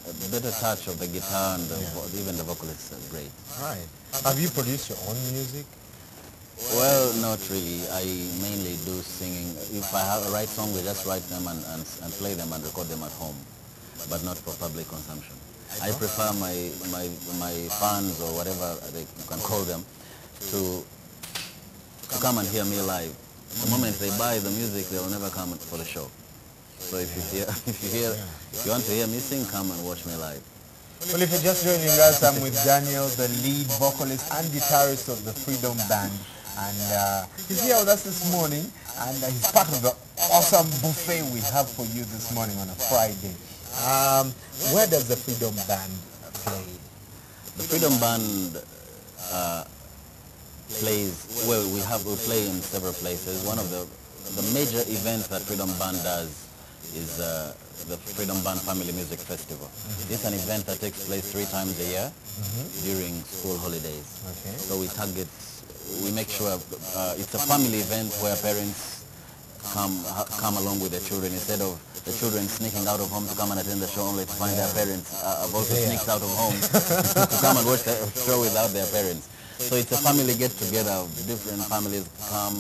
a better touch of the guitar, and even the vocalists are great. Right. Have you produced your own music? Well, not really. I mainly do singing. If I have a right song, we just write them and play them and record them at home, but not for public consumption. I prefer my fans, or whatever you can call them, to come and hear me live. The moment they buy the music, they will never come for the show. So if you want to hear me sing, come and watch me live. Well, if you're just joining us, I'm with Daniel, the lead vocalist and guitarist of the Freedom Band. And he's here with us this morning, and he's part of the awesome buffet we have for you this morning on a Friday. Where does the Freedom Band play? The Freedom Band plays, well, we play in several places. One of the major events that Freedom Band does is the Freedom Band Family Music Festival. It's an event that takes place 3 times a year during school holidays. Okay. So we make sure it's a family event where parents come along with their children, instead of the children sneaking out of home to come and attend the show only to find their parents have also sneaked out of home to come and watch the show without their parents. So it's a family get-together. Different families come.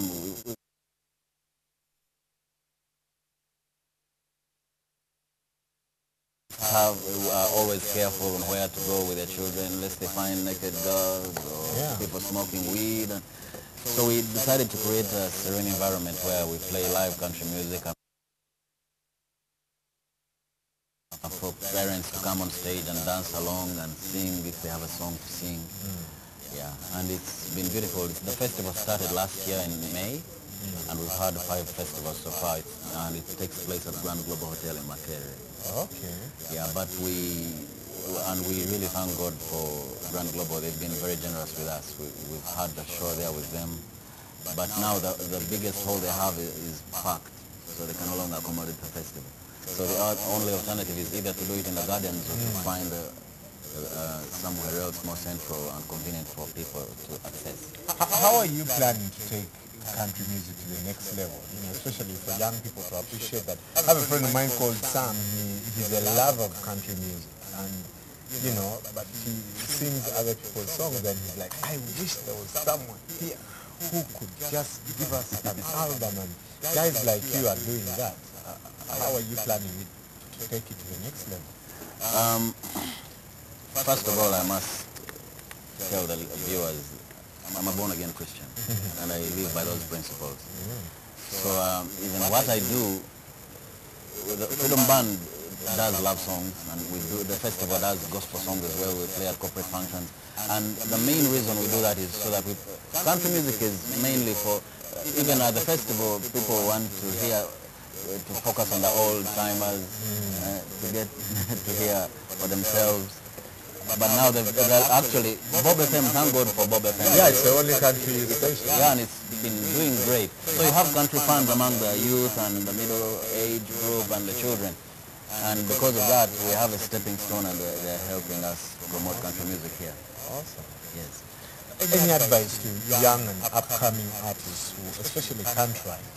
Always care careful on where to go with their children, lest they find naked girls or people smoking weed. And so we decided to create a serene environment where we play live country music and for parents to come on stage and dance along and sing if they have a song to sing. Yeah, and it's been beautiful. The festival started last year in May, and we've had 5 festivals so far, and it takes place at Grand Global Hotel in Makerere. Okay. Yeah, but we really thank God for Grand Global. They've been very generous with us. We've had a show there with them, but now the biggest hall they have is packed, so they can no longer accommodate the festival. So the only alternative is either to do it in the gardens or to find somewhere else more central and convenient for people to access. How are you planning to take country music to the next level? You know, especially for young people to appreciate that. I have a friend of mine called Sam. He's a lover of country music, and you know, but he sings other people's songs, and he's like, I wish there was someone here who could just give us an album, and guys like you are doing that. How are you planning to take it to the next level? First of all, I must tell the viewers, I'm a born-again Christian, and I live by those principles. So even what I do, the Freedom Band does love songs, and we do, the festival does gospel songs as well. We play at corporate functions, and the main reason we do that is so that country music is mainly for, even at the festival, people want to hear, to focus on the old timers, to get to hear for themselves. But now they're actually, Bob FM, thank God for Bob FM. Yeah, it's the only country station. Yeah, and it's been doing great. So you have country fans among the youth and the middle age group and the children. And because of that, we have a stepping stone, and they're helping us promote country music here. Awesome. Yes. Any advice to young and upcoming artists who especially can't write?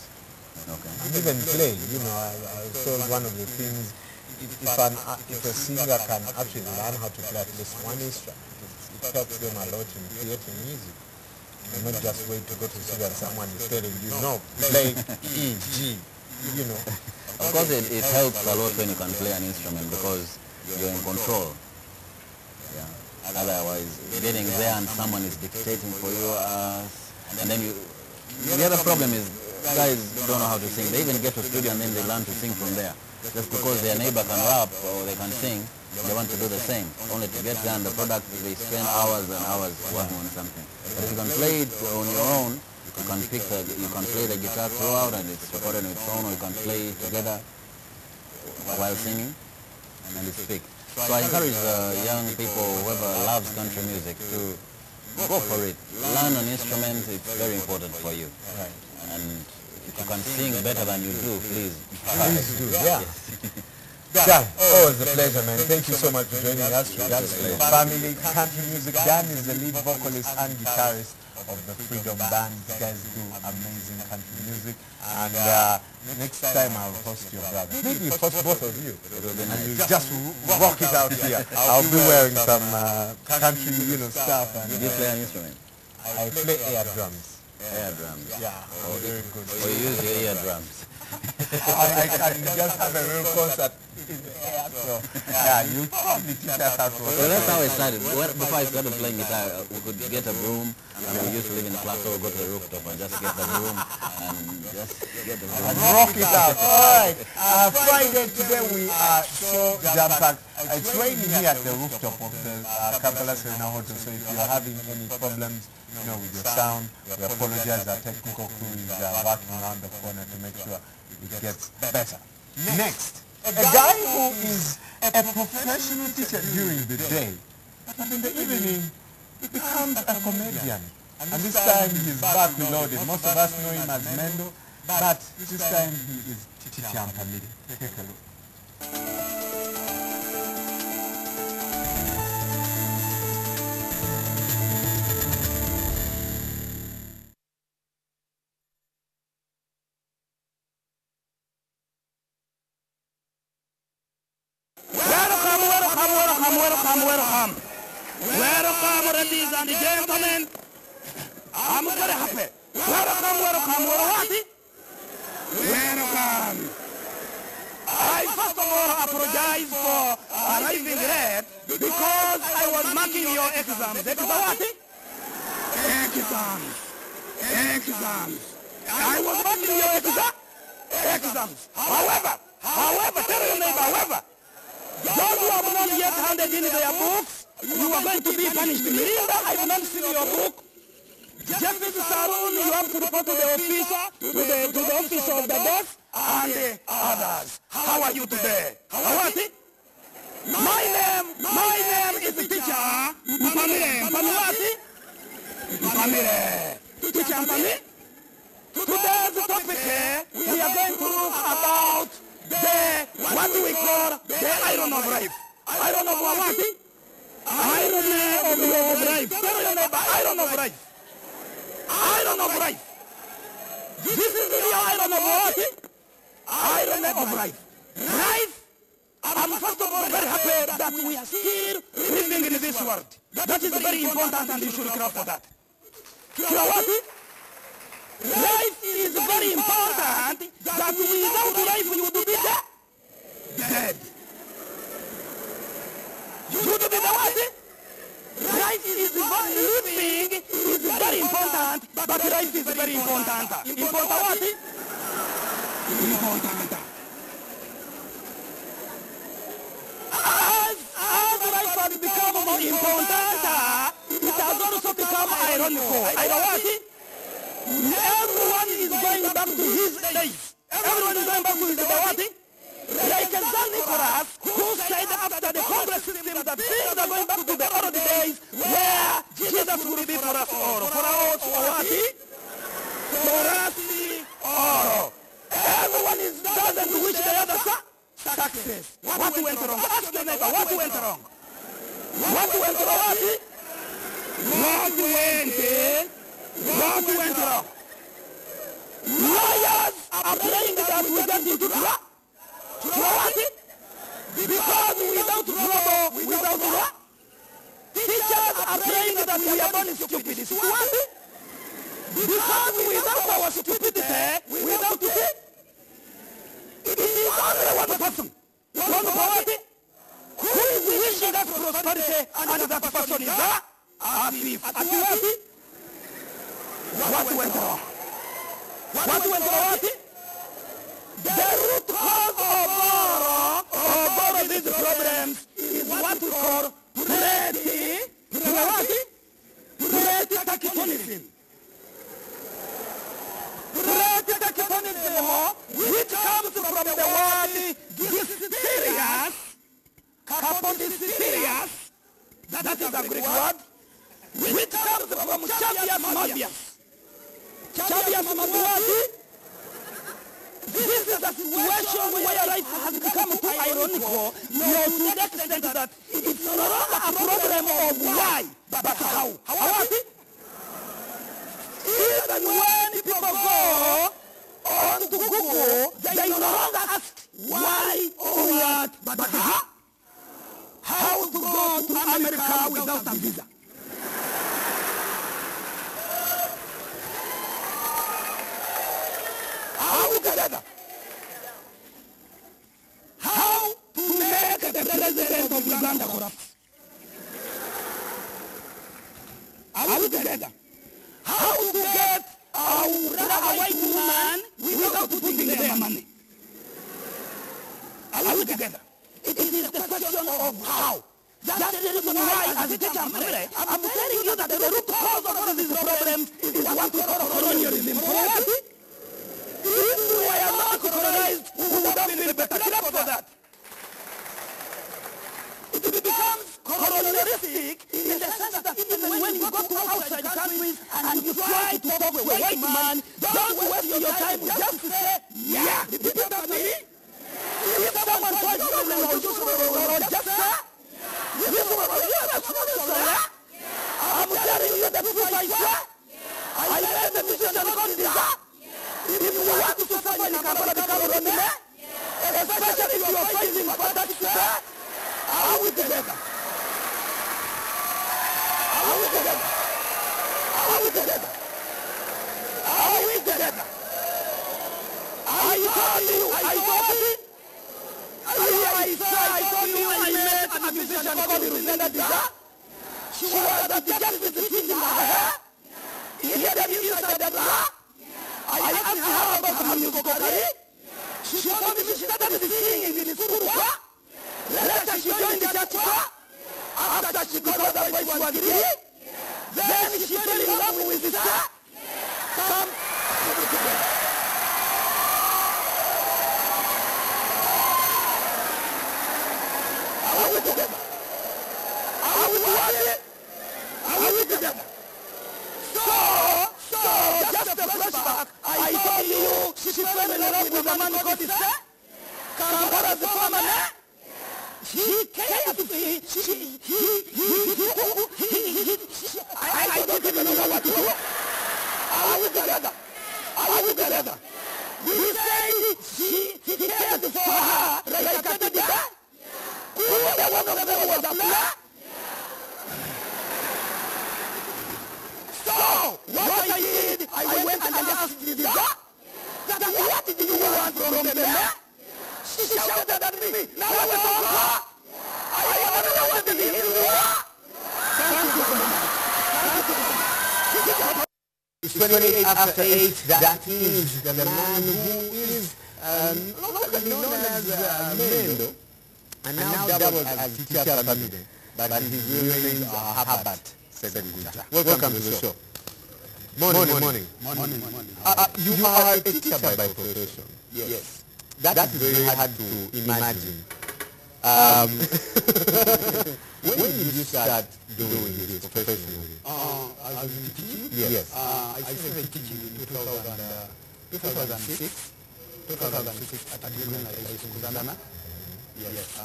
Okay. And even play, you know, I was told one of the things, if a singer can actually learn how to play at least one instrument, it helps them a lot in creating music. And not just wait to go to the studio and someone is telling you, no, play E, G, you know. Of course it helps a lot when you can play an instrument because you're in control. Yeah. Otherwise, getting there and someone is dictating for you, and then the other problem is guys don't know how to sing. They even get to the studio and then they learn to sing from there. Just because their neighbor can rap or they can sing, they want to do the same. Only to get there and the product, they spend hours and hours working on something. But if you can play it on your own, you can play the guitar throughout and it's recorded on its own, or you can play it together while singing and it's picked. So I encourage young people, whoever loves country music, to go for it. Learn an instrument, it's very important for you. Right. And if you can sing better than you do, please. Please do, yeah. Dan, always a pleasure, man. Thank you so much for joining us. Regards to your family, country music. Dan is the lead vocalist and guitarist of the Freedom Band. You guys do amazing country music. And next time I'll host your brother. Maybe you host both of you. And you just rock it out here. I'll be wearing some country, stuff. And, do you play an instrument? I play air drums. Air drums. Yeah, very good. Or you use your ear drums. I can just have a real concert in the air, so yeah, you probably teach us how to. So that's how I started. Before I started playing guitar, we could get a broom, and we used to live in a flat, so we go to the rooftop and just get the broom and just get the broom. And rock it out. Alright, Friday today we are so jam-packed. It's raining here at the rooftop of the Kampala Serena Hotel, so if you're having any problems with your sound, we apologize. Our technical crew is working around the corner to make sure it gets better. Next, a guy who is a professional teacher during the day, but in the evening, he becomes a comedian. And this time he's back reloaded. Most of us know him as Mendo, but this time he is Titi Ampamidi. Take a look. Welcome, ladies and gentlemen. I'm very happy. Welcome. I first of all apologize for arriving late. Because I was marking your exams. Exams. I was marking your exams. However, tell your neighbor, however, those who have not yet handed in their books, you are going to be punished. Melinda, I have not seen your book. Jeffrey's Saroon, you have to report to the officer, to the office of the boss and the others. How are you today? How are you? My name is teacher Mpamire. Teacher Mpamire. Today's topic here, we are going to look about what we call the iron of life. Iron of what? Iron of life. Tell your neighbor, iron of life. Iron of life. This is the iron of what? Iron of life. Life. I'm first of all very happy that we are still living in this world. That is very important and you should clap for that. Life is very important that without life you would be dead. You would be the what? Life is living is very important, but life is very important. Important what? Important. As life has become more important, it has also become ironical. Everyone is going back to his days. Everyone is going back to his days. Like St. Nicholas, who said after the Congress system that things are going back to the old days where Jesus will be for us all. For us all. For us all. Everyone doesn't wish the other success. What went wrong? Ask the neighbor, what went wrong? What went wrong? What went wrong? Lawyers are praying that we get into trouble. Because without trouble, without law, teachers are praying that we are born stupid. Because without our stupidity, without it, it is only one person, one poverty, who is wishing us prosperity, and that person is a thief. What went wrong? What went wrong? The root cause of all of these problems is what we call tachyphonism. Which comes from the word dysterious, capodysterious, that is a Greek word, which comes from Chabias Mabias. This is a situation where life has become too ironical, to the extent that it's no longer a problem of why, but how. How? Even when people go on to Google, they no longer ask why or what, but how. How to go to America without a visa. How together? How to make the president of Uganda corrupt? Are we together? How to get a white woman without putting their money? Are we together? It is the question of how. That's the reason why, as a teacher, I'm telling you that the root cause of all these problems is what we call colonialism. If we are not colonized, we would have been better. Clap for that. It becomes colonialistic in the sense that even when you go to outside countries and you try to talk to a white man, don't waste your time just to say, yeah. Repeat after me. If someone tries to say, just say, I'm telling you the truth I say. I made the decision called desire. If you want to suffer in Kampala, become a Romine, especially if you are fighting for that today, are we together? Are we together? Are we together? Are we together? I told you, I met a physician called Rosetta Dida. She was at the just with the teeth in her hair. Immediately inside the bra, I asked her about her mucocari. She told me she started singing in the school choir. Later she joined the church choir. After she got her voice was free, then she fell in love with the star. Come together. Are we together? Are we together? Are we together? So, just a flashback. I told you she fell in love with a man called Issa. Kampala the former man. He came to me. I don't even know what to do. Are we together? Are we together? We say he cared for her like a baby. Who the one of them was a black? So, what I did, I went and asked the doctor, what did you want from the man? She shouted at me, now I want to go. I want to know what the hell you are. Thank you very much. It's 28 after 8, that is the man who is locally known as Mendo, and now doubled as teacher family, but his real name is Herbert. Welcome to the show. Morning. You are a teacher by profession. Yes. That is very hard to imagine. When did you start doing this professionally? As in teaching? Yes. I started teaching in 2006 at Agreement High School, Zana. Yes.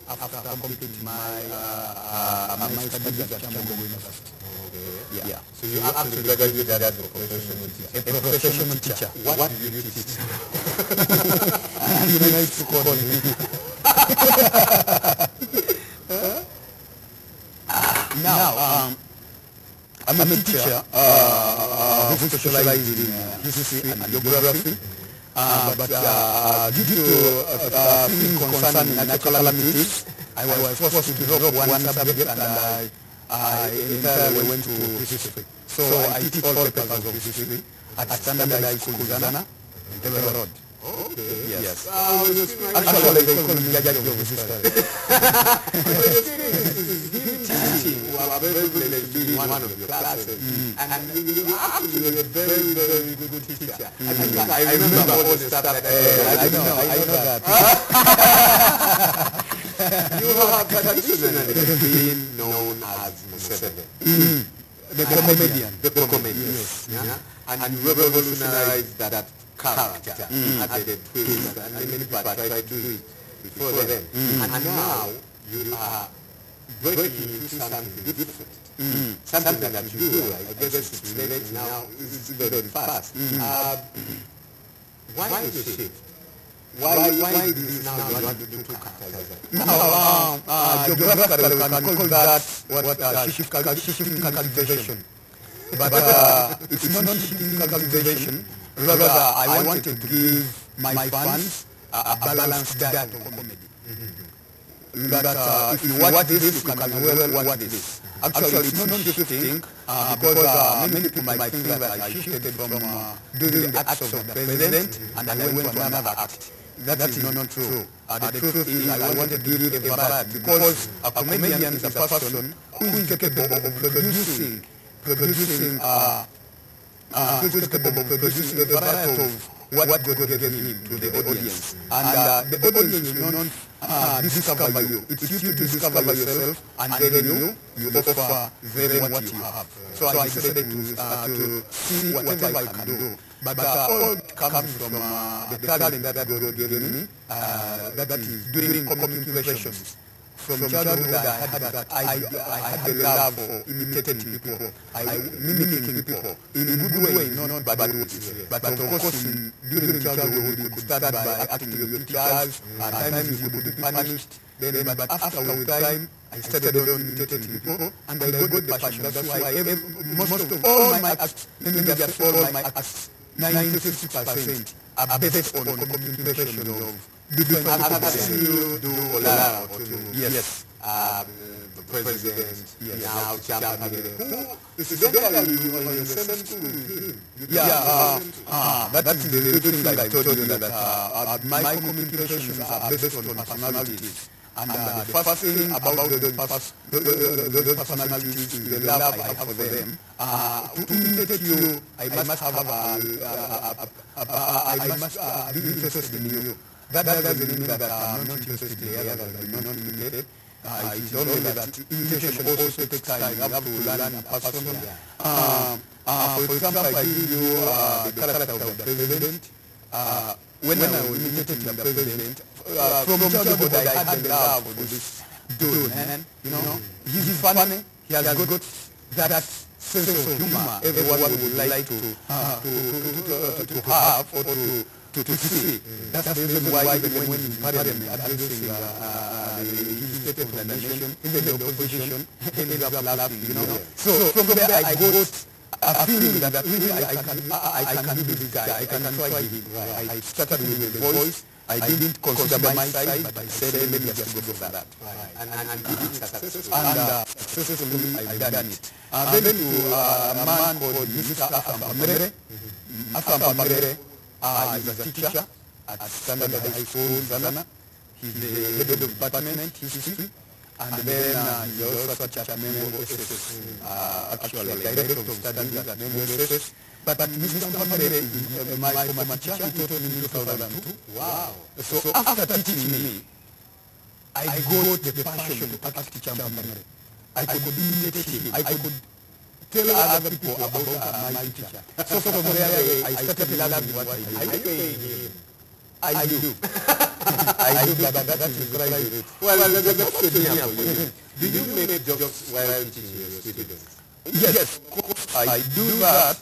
After completing my studies at Chambo University. Okay. Yeah. So you actually graduated as a professional teacher. A professional teacher. What did you teach? You know, it's called Now, I'm a teacher who specializes in history and geography. But due to things concerning natural calamities, I was forced to drop one subject and I entirely went to history. So I teach all papers of history at Standard High School, Zana, Devil Road. Okay. Yes. Actually, they call me Judge of history. Teaching, you are very good at being one of your classes. And you are actually a very, very good teacher. I remember all the stuff that I know that. You have traditionally been known as Museveni. The comedian. The comedian. Yes. Yeah? And you revolutionized that character. Added twists and many people tried to do it before then. And now you are breaking into something different. Something that you do, I guess it's related now, it's very fast. Why the shift? Why this now you want to do two characters? Geographically we can call that shifting cultivation. But it's not shifting cultivation. Rather, I wanted to give my fans a balanced diet of comedy. That if you watch this, you can well watch this. Actually, it's not shifting because many people might think that I shifted from doing the acts of the president and I went to another act. That is not true. The truth is I wanted to give a variety because a comedian is a person who is capable of producing a variety of what God gave him to the audience. And the audience will not discover you. It's you to discover yourself, and then you offer them what you have. So I decided to see whatever I can do. But all comes from the talent that God gave me, that is doing comic impressions. From childhood I had the love for imitating people, mimicking people, in a good way, not bad ways. But of course, during childhood you could start by acting to your teachers, at times you could be punished. But after a time, I started on imitating people, and I got the passion. That's why most of all my acts, maybe just all my acts, 96% are based on comic impression of different. I've seen you do Ola or two. Yes. the president, now Champion, who incidentally you were in the same school with him. That is the little thing I told you that my communications are based on personalities. And the first thing about those personalities is the love I have for them. To imitate you, I must have I must be interested in you. That doesn't mean that I'm not interested in the others that do not imitate. It's only that imitation also takes time. You have to learn a person. For example, I give you the character of the president. When I was imitating the president, from childhood I had the love for this dude, man. You know, he's funny, he has got that sense of humor everyone would like to have or to see. That's the reason why even when in Parliament addressing his state of the nation, even the opposition ended up laughing, you know. So from there I got a feeling that really I can do this guy, I can try him. I started with the voice. I didn't consider my side, but I said, maybe just go for that. And did it successfully. And successfully I've done it. Then to a man called Mr. Afampamere. Afampamere is a teacher at Standard High School, Zana. He's the head of department, history. And then he's also a teacher at NSSF, actually director of studies at NSSF. But Mr. Afampamere, my former teacher, he taught me in 2002. Wow. So after teaching me, I got the passion to act teacher Afampamere. I could imitate him. I could tell other people about my teacher. So from there, I started loving what I do. I do, but that is private. Well, there's a question here for you. Do you make jokes while teaching your students? Yes, of course I do that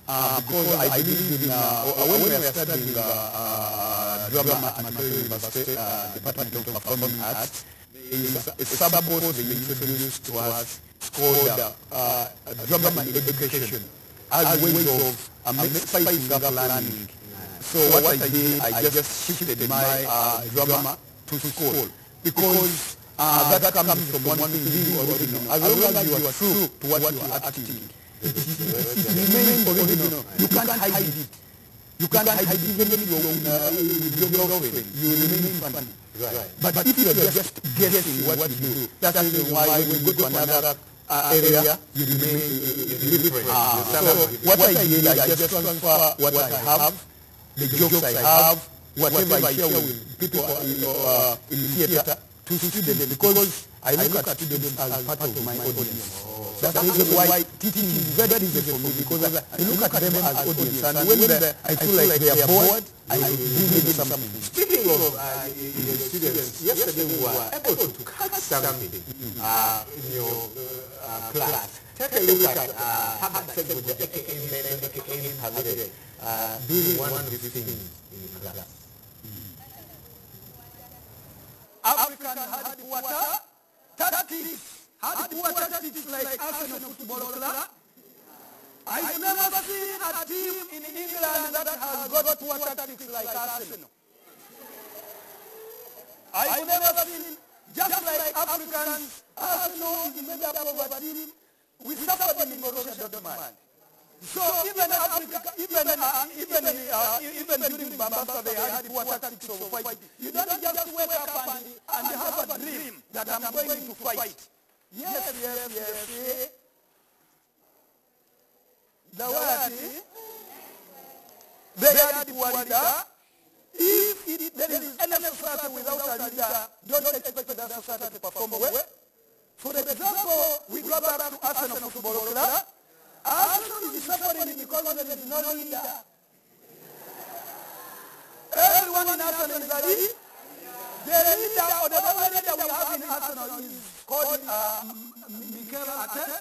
because I believe in, when we are studying drama at Makerere University, Department of Performing Arts, there is a sub-course they introduced to us called drama in education as a way of spicing up learning. So what I did, I just shifted my drama to school because that comes from one thing being original. As long as you are true to what you are acting, it remains original. You can't hide it. You can't hide it even if you're girlfriend. You remain funny. Right. But if you are just guessing what you do, that's the reason why when you go to another area, you remain different. So what I did, I just transfer what I have, the jokes I have, whatever I share with people in theater to students, because I look at students as part of my audience. That's the reason why teaching is very easy for me, because I look at them as audience, and when I feel like they are bored, I bring them something. Speaking of your students, yesterday we were able to catch something in your class. Take a look at Hamad Segunda, aka Men, aka Hamid, doing one of these things in class. African hard water tactics, hard water tactics like Arsenal Football Club. I've never seen a team in England that has got poor tactics like Arsenal. I've never seen, just like Africans, Arsenal is made up of a team. We suffered in Borussia Dortmund. So even Africa, even during Bambasa, they had poor tactics of fight. You don't just wake up and have a dream that I'm going to fight. Yes. The word is, they had poor leader. If there is any society without a leader, don't expect that society to perform well. For example, we go back to Arsenal Football Club. Arsenal is suffering because there is no leader. Everyone in Arsenal is a leader. The leader or the only leader we have in Arsenal is called Mikel Arteta.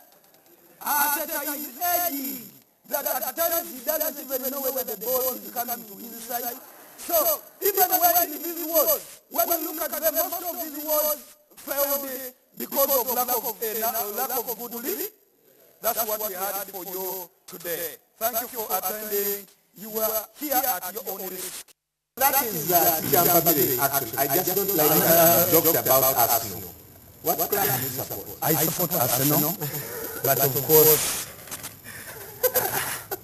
Arteta is aging. That at times he doesn't even know whether the ball is coming to his side. So even when individuals, when we look at them, most of these wars failed because of lack of good leading. That's what we had for you today. Thank you for attending. You were here at your own risk. That is Afampamere, actually. I just don't like jokes about Arsenal. What club do you support? I support Arsenal, but of course,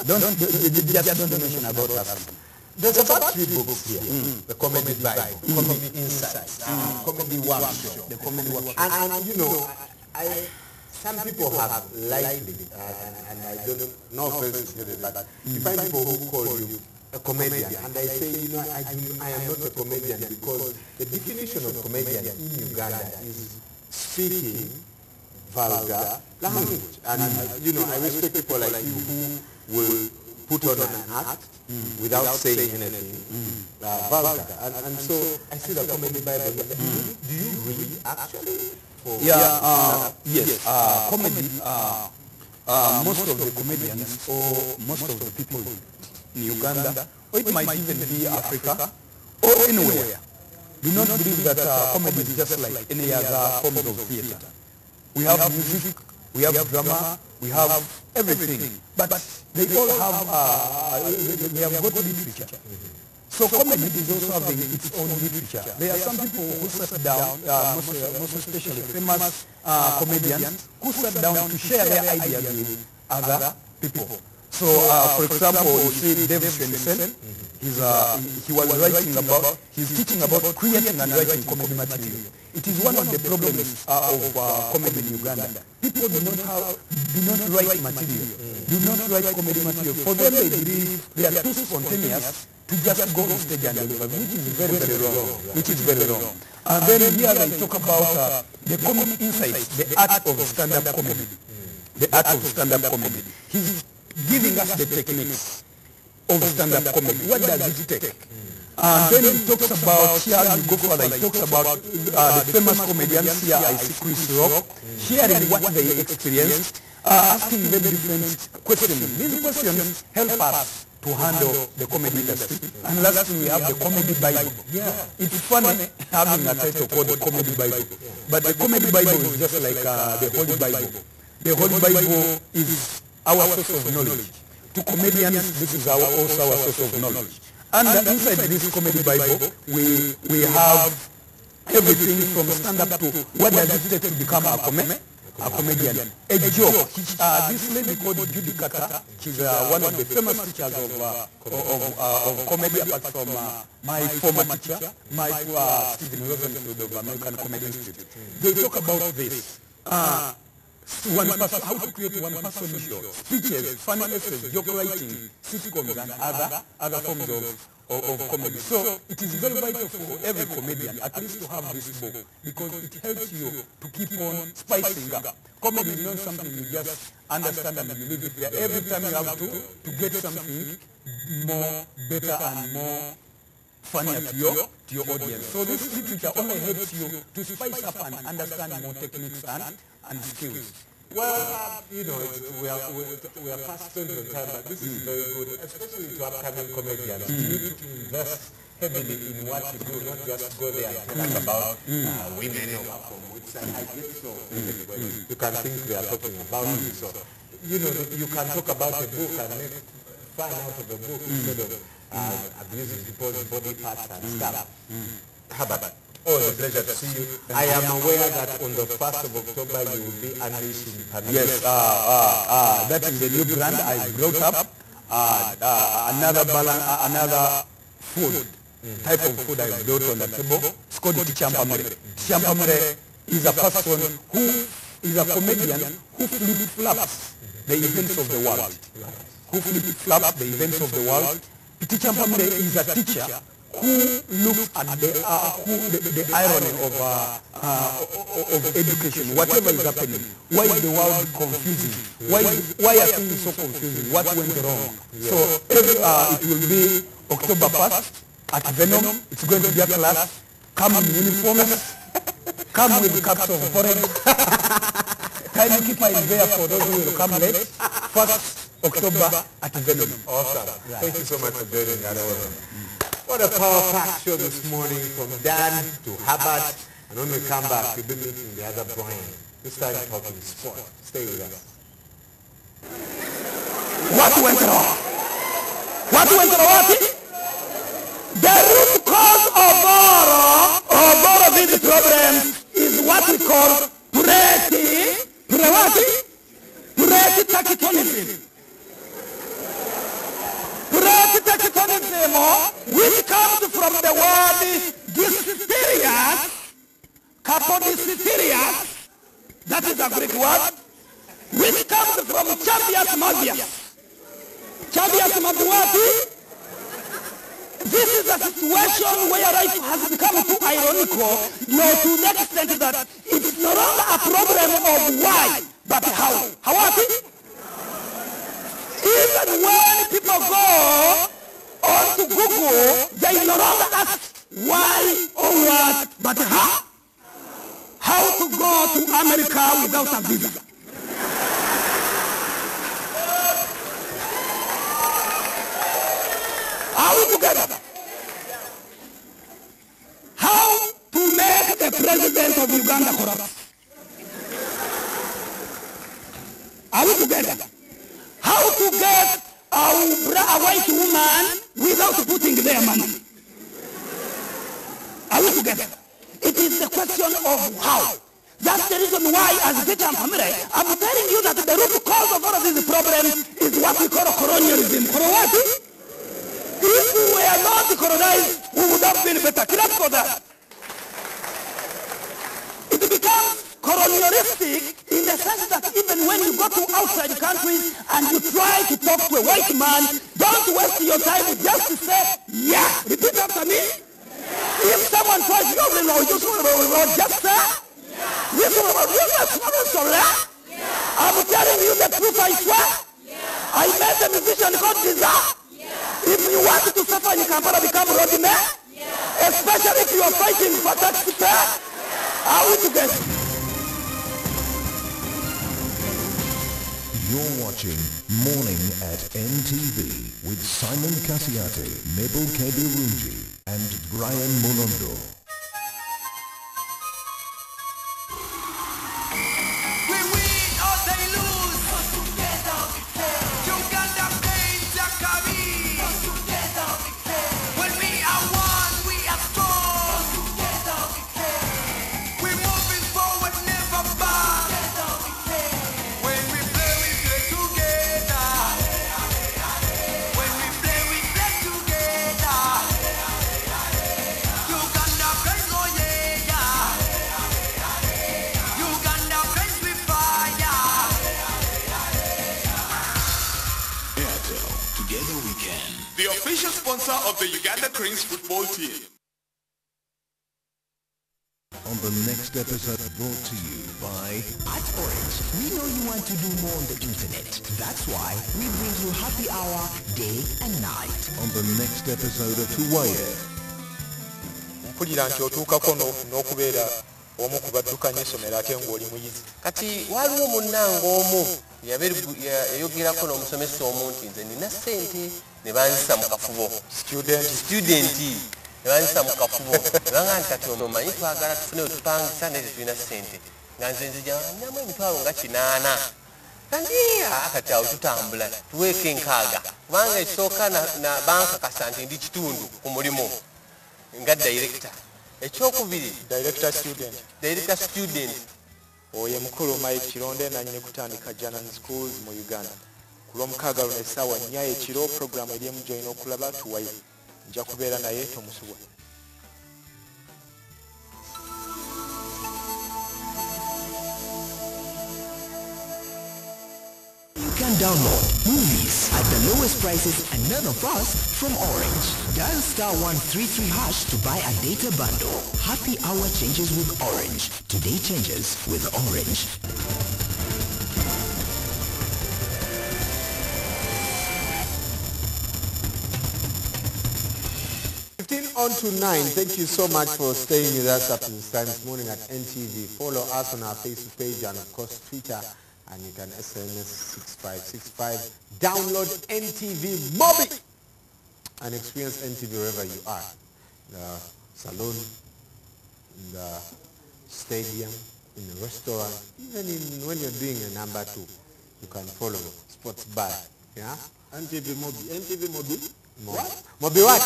don't mention about Arsenal. There's about 3 books here. The Comedy Bible, Comedy Insights, Comedy Workshop, the Comedy Workshop. And you know, some people have liked it, and I don't know offense to it, but you find people who call you a comedian, and I say, you know, I am not a comedian, because the definition of comedian in Uganda is speaking vulgar language. And you know, I respect people like you who will put on an act without saying anything vulgar. And so I see the Comedy Bible. Do you read actually? Yes. Comedy, most of the comedians or most of the people in Uganda, or it might even be Africa or anywhere, do not believe that comedy is just like any other forms of theater. We have music, we have drama, we have everything, but they all have, they have got literature. So comedy is also having its own literature. There are some people who sat down, most especially famous comedians, who sat down to share their ideas with other people. So, for example, you see David Shensen, he was writing about, he's teaching about creating and writing comedy material. It is one of the problems of comedy in Uganda. People do not write material, do not write comedy material. For them, they believe they are too spontaneous to just go on stage and deliver, which is very, very wrong. And then here they talk about the comedy insights, the art of stand-up comedy. The art of stand-up comedy. He's giving us the techniques of stand-up comedy. What does it take? And then he talks about, here you go further, he talks about the famous comedians. Here I see Chris Rock, sharing what they experienced, asking them different questions. These questions help us to handle the comedy industry. And lastly, we have the Comedy Bible. It's funny having a title called the Comedy Bible, but the Comedy Bible is just like the Holy Bible. The Holy Bible is our source of knowledge. To comedians, this is also our source of knowledge. And inside this Comedy Bible, we have everything from stand-up to what does it take to become a comedian. A joke. This lady called Judy Carter, she's one of the famous teachers of comedy, apart from my former teacher, Stephen Rosenfield of American Comedy Institute. They talk about this. One person, how to create one person show, speeches, funny essays, joke writing, sitcoms, and other forms of comedy. So it is very vital for every comedian at least to have this book, because it helps you to keep on spicing up. Comedy is not something you just understand and you leave it there. Every time you have to get something more, better and more funnier to your audience. So this literature only helps you to spice up and understand more techniques and skills. Well, you know, we are past 20 time, but this is very good, especially to upcoming comedians. You need to invest heavily in what you do, not just go there and tell us about women or which I get so. You can think we are talking about it. So, you know, you can talk about a book and make fun out of a book instead of abusing people's body parts and stuff. How about that? Oh, it's a pleasure to see you. I am aware that on the 1st of October you will be unleashing Panama. Yes, that is the new brand I brought up. Another food, type of food I brought on the table. It's called Champamere. Champamere is a person who is a comedian who flip-flops the events of the world. Who flip-flops the events of the world. Champamere is a teacher who looks at the irony of education, whatever is happening. Why is the world confusing? Why are things so confusing? What went wrong? So it will be October 1st at Venom. It's going to be a class. Come in uniforms. Come with cups of porridge. Timekeeper is there for those who will come late. 1st October at Venom. Awesome. Thank you so much for joining us. What a power-packed show this morning, from Dan to Hubbard. And when we come back, we'll be meeting the other Brian. This time talking sport. Stay with us. What went wrong? What went wrong? The root cause of all of these problems is what we call Protectionism. Protectionism, which comes from the word dysterias, capodysterias, that is a Greek word, which comes from Chavias Mavias. Chavias Mavias. This is a situation where life has become too ironical, to the extent that it's no longer a problem of why, but how. How are it? Even when people go on to Google, they no longer ask why or what, but how. How to go to America without a visa. Are we together? How to make the president of Uganda corrupt? Are we together? How to get a white woman without putting their money? Are we together? It is the question of how. That's the reason why, as Peter and Pamela, I'm telling you that the root cause of all of these problems is what we call colonialism. If we were not colonized, we would have been better. Clap for that. It becomes colonialistic in the sense that even when you go to outside countries and you try to talk to a white man, don't waste your time with just to say, yeah. Repeat after me. If someone tries, you just say, I'm telling you the truth, I swear. I met a musician called Desire. If you want to suffer in Kampala, become roadman, especially if you are fighting for taxpayer, are we together? You're watching Morning at NTV with Simon Kasiate, Mabel Kebirunji and Brian Mulondo. The official sponsor of the Uganda Cranes football team. On the next episode, brought to you by At Orange, we know you want to do more on the internet. That's why we bring you happy hour day and night. On the next episode of Tuwaye. Mpulira nti otuukako n'okubeera omu ku baddukanya essomero ate ng'oli muyizi. Kati waliwo munnange omu yayogerako n'omusomesa omu nti nze nina ssente ne banzisa mu kafubo. Studenti ne banzisa mu kafubo. Nebanga nti kati omanyi twagala tufune wetupangisa naye tetulina ssente. Nga nze nzijanamu emitwalo nga 8. Kandi kati awo tutambula tuweeko 6. Kubanga ekisooka na banka kasa nti ndi kitundu ku mulimu nga director. Ekyokubiri director student oyo mukulu Mike Kironde nanyine kutandika Janan Schools mu Uganda. Kulomukaaga luno essaawa 4 ekiro programu eri emujoyina okulaba Tuwaye. Nja kubeera naye tomusubwa. You can download movies at the lowest prices and none of us from Orange. Dial *133# to buy a data bundle. Happy hour changes with Orange. Today changes with Orange. On to 9. Thank you so much for staying with us up to this time this morning at NTV. Follow us on our Facebook page and of course Twitter, and you can SMS 6565. Download NTV Mobi and experience NTV wherever you are. In the salon, in the stadium, in the restaurant, even when you're doing a number 2, you can follow Sports Bar. Yeah? NTV Mobi. NTV Mobi? What? Mobi what?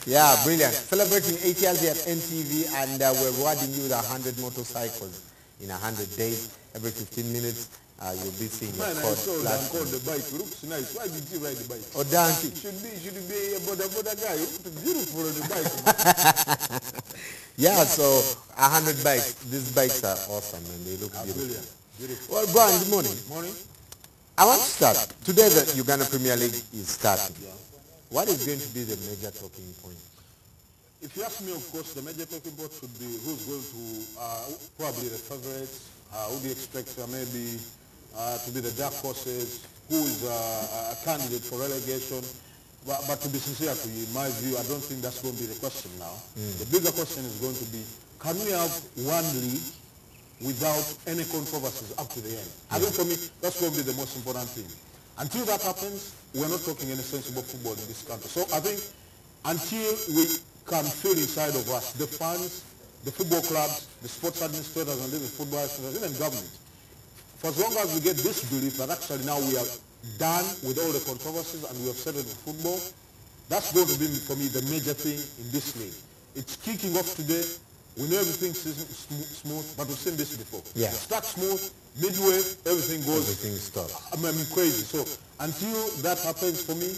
Yeah, brilliant. Celebrating 8 years here at NTV, and we're rewarding you with 100 motorcycles in 100 days. every 15 minutes, you'll be seeing a Man, I code saw flash. Dan called the bike. Looks nice. Why did you ride the bike? Oh, donkey. Should be a boda guy. You look beautiful on the bike. Yeah, so 100 bikes. These bikes are awesome and they look beautiful. Beautiful. Well, Brian, good morning. Morning. I want to start. Today the Uganda Premier League is starting. What is going to be the major talking point? If you ask me, of course, the major talking point should be who's going to, probably the favorites, who do you expect maybe to be the dark horses, who is a candidate for relegation. But to be sincere to you, in my view, I don't think that's going to be the question now. The bigger question is going to be, can we have one league without any controversies up to the end? I think for me, that's going to be the most important thing. Until that happens, we're not talking any sensible football in this country. So I think until we can feel inside of us, the fans, the football clubs, the sports administrators and even football administrators, even government, for as long as we get this belief that actually now we are done with all the controversies and we have settled in football, that's going to be, for me, the major thing in this league. It's kicking off today. We know everything's smooth, but we've seen this before. Yeah. It starts smooth, midway, everything goes. Everything stops. I mean, crazy. So until that happens for me,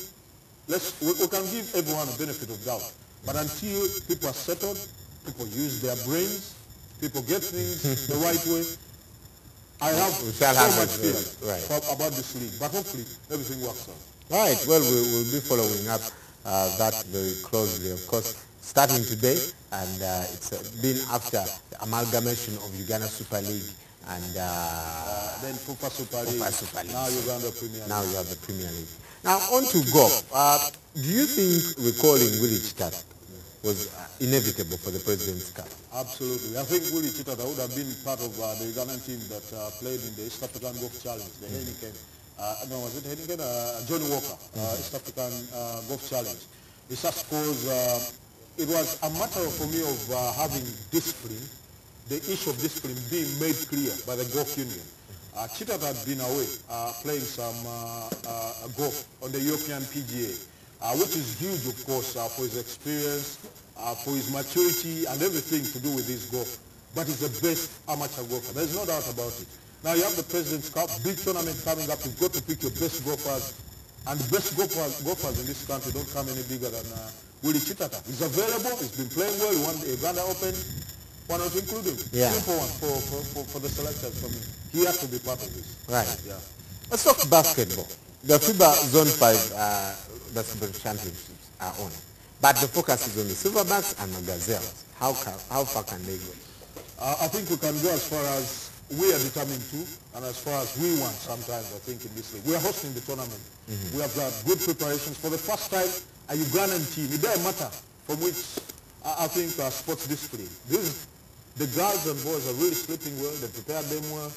we can give everyone a benefit of doubt. But until people are settled, people use their brains, people get things the right way, I have so much fear about this league. But hopefully, everything works out. Right. Well, we'll be following up that very closely, of course, starting today, and it's been after the amalgamation of Uganda Super League and then FUFA Super League. Now Uganda Premier League. Now you have the Premier League. Now on to golf. Do you think recalling Willie Chitata was inevitable for the President's Cup? Absolutely. I think Willie Chitata would have been part of the Ugandan team that played in the East African Golf Challenge, the Heineken. No, was it Heineken? Johnny Walker, East African Golf Challenge. It's just because it was a matter for me of having discipline, the issue of discipline being made clear by the Golf Union. Chitata had been away playing some golf on the European PGA, which is huge, of course, for his experience, for his maturity and everything to do with his golf. But he's the best amateur golfer. There's no doubt about it. Now you have the President's Cup, big tournament coming up. You've got to pick your best golfers. And the best golfers in this country don't come any bigger than Willie Chitata. He's available. He's been playing well. He won the Uganda Open. Why not include him? Yeah. Simple one for the selectors for me. He has to be part of this. Right. Yeah. Let's talk basketball. The FIBA Zone 5 basketball championships are on. But the focus is on the Silverbacks and the Gazelles. How far can they go? I think we can go as far as we are determined to, and as far as we want sometimes, I think, in this league. We are hosting the tournament. We have got good preparations. For the first time, a Ugandan team, it doesn't matter from which, I think, sports discipline. The girls and boys are really sleeping well. They prepared them well.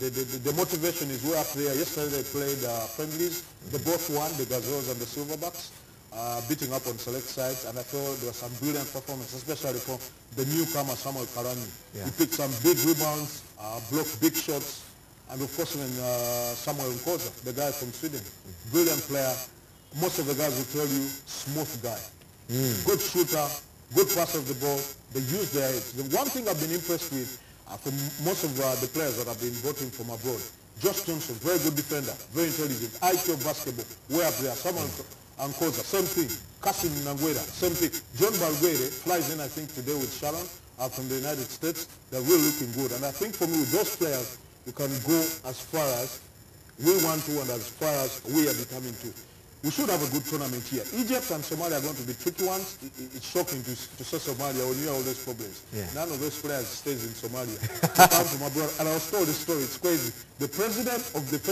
The motivation is way up there. Yesterday they played friendlies. They both won, the Gazelles and the Silverbacks, beating up on select sides. And I thought there was some brilliant performance, especially from the newcomer Samuel Karani. Yeah. He picked some big rebounds, blocked big shots, and of course when Samuel Nkoza, the guy from Sweden, brilliant player. Most of the guys will tell you, smooth guy. Good shooter, good pass of the ball. They use their heads. The one thing I've been impressed with from most of the players that have been brought in from abroad, Josh Thompson, very good defender, very intelligent, IQ of basketball, way up there. Samuel Nkoza, same thing. Kasim Nangweda, same thing. John Balguere flies in, I think, today with Sharon from the United States. They're really looking good. And I think for me, with those players, you can go as far as we want to and as far as we are determined to. We should have a good tournament here. Egypt and Somalia are going to be tricky ones. It's shocking to say Somalia when you have all those problems. Yeah. None of those players stays in Somalia. They come from abroad. And I was told the story, it's crazy. The president of the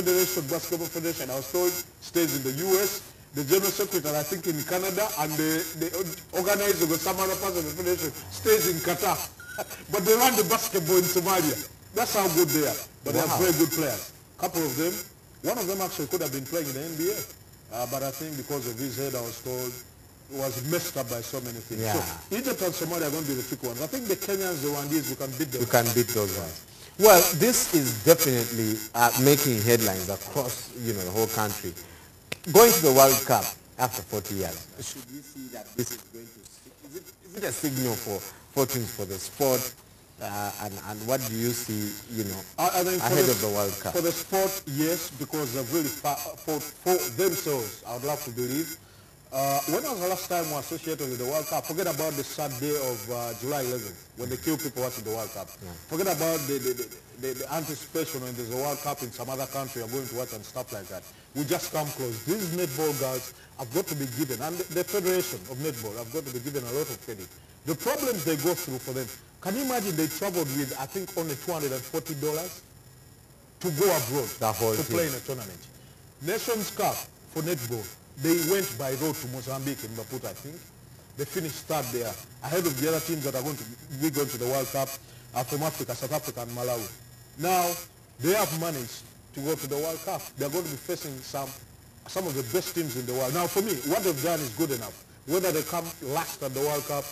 Basketball Federation, I was told, stays in the US. The general secretary, I think, in Canada, and the organizer of some other part of the federation stays in Qatar. But they run the basketball in Somalia. That's how good they are. But they are very good players. A couple of them, one of them actually could have been playing in the NBA. But I think because of his head, I was told, was messed up by so many things. Yeah. So Egypt and Somalia are going to be the tricky ones. I think the Kenyans, the Rwandese, we can beat them. You can beat those ones. Well, this is definitely making headlines across, the whole country. Going to the World Cup after 40 years, should we see that this is going to, is it a signal for fortunes for the sport? And what do you see, you know, I think ahead of the World Cup? For the sport, yes, because they've really fought for themselves, I would love to believe. When was the last time we associated with the World Cup? Forget about the sad day of July 11th, when they kill people watching the World Cup. Yeah. Forget about the anticipation when there's a World Cup in some other country you're going to watch and stuff like that. We just come close. These netball girls have got to be given, and the Federation of Netball have got to be given a lot of credit. The problems they go through for them, can you imagine they traveled with, I think, only $240 to go abroad to play in a tournament. Nations Cup for netball, they went by road to Mozambique in Maputo, I think. They finished third there, ahead of the other teams that are going to be going to the World Cup from Africa, South Africa and Malawi. Now, they have managed to go to the World Cup. They're going to be facing some of the best teams in the world. Now, for me, what they've done is good enough. Whether they come last at the World Cup,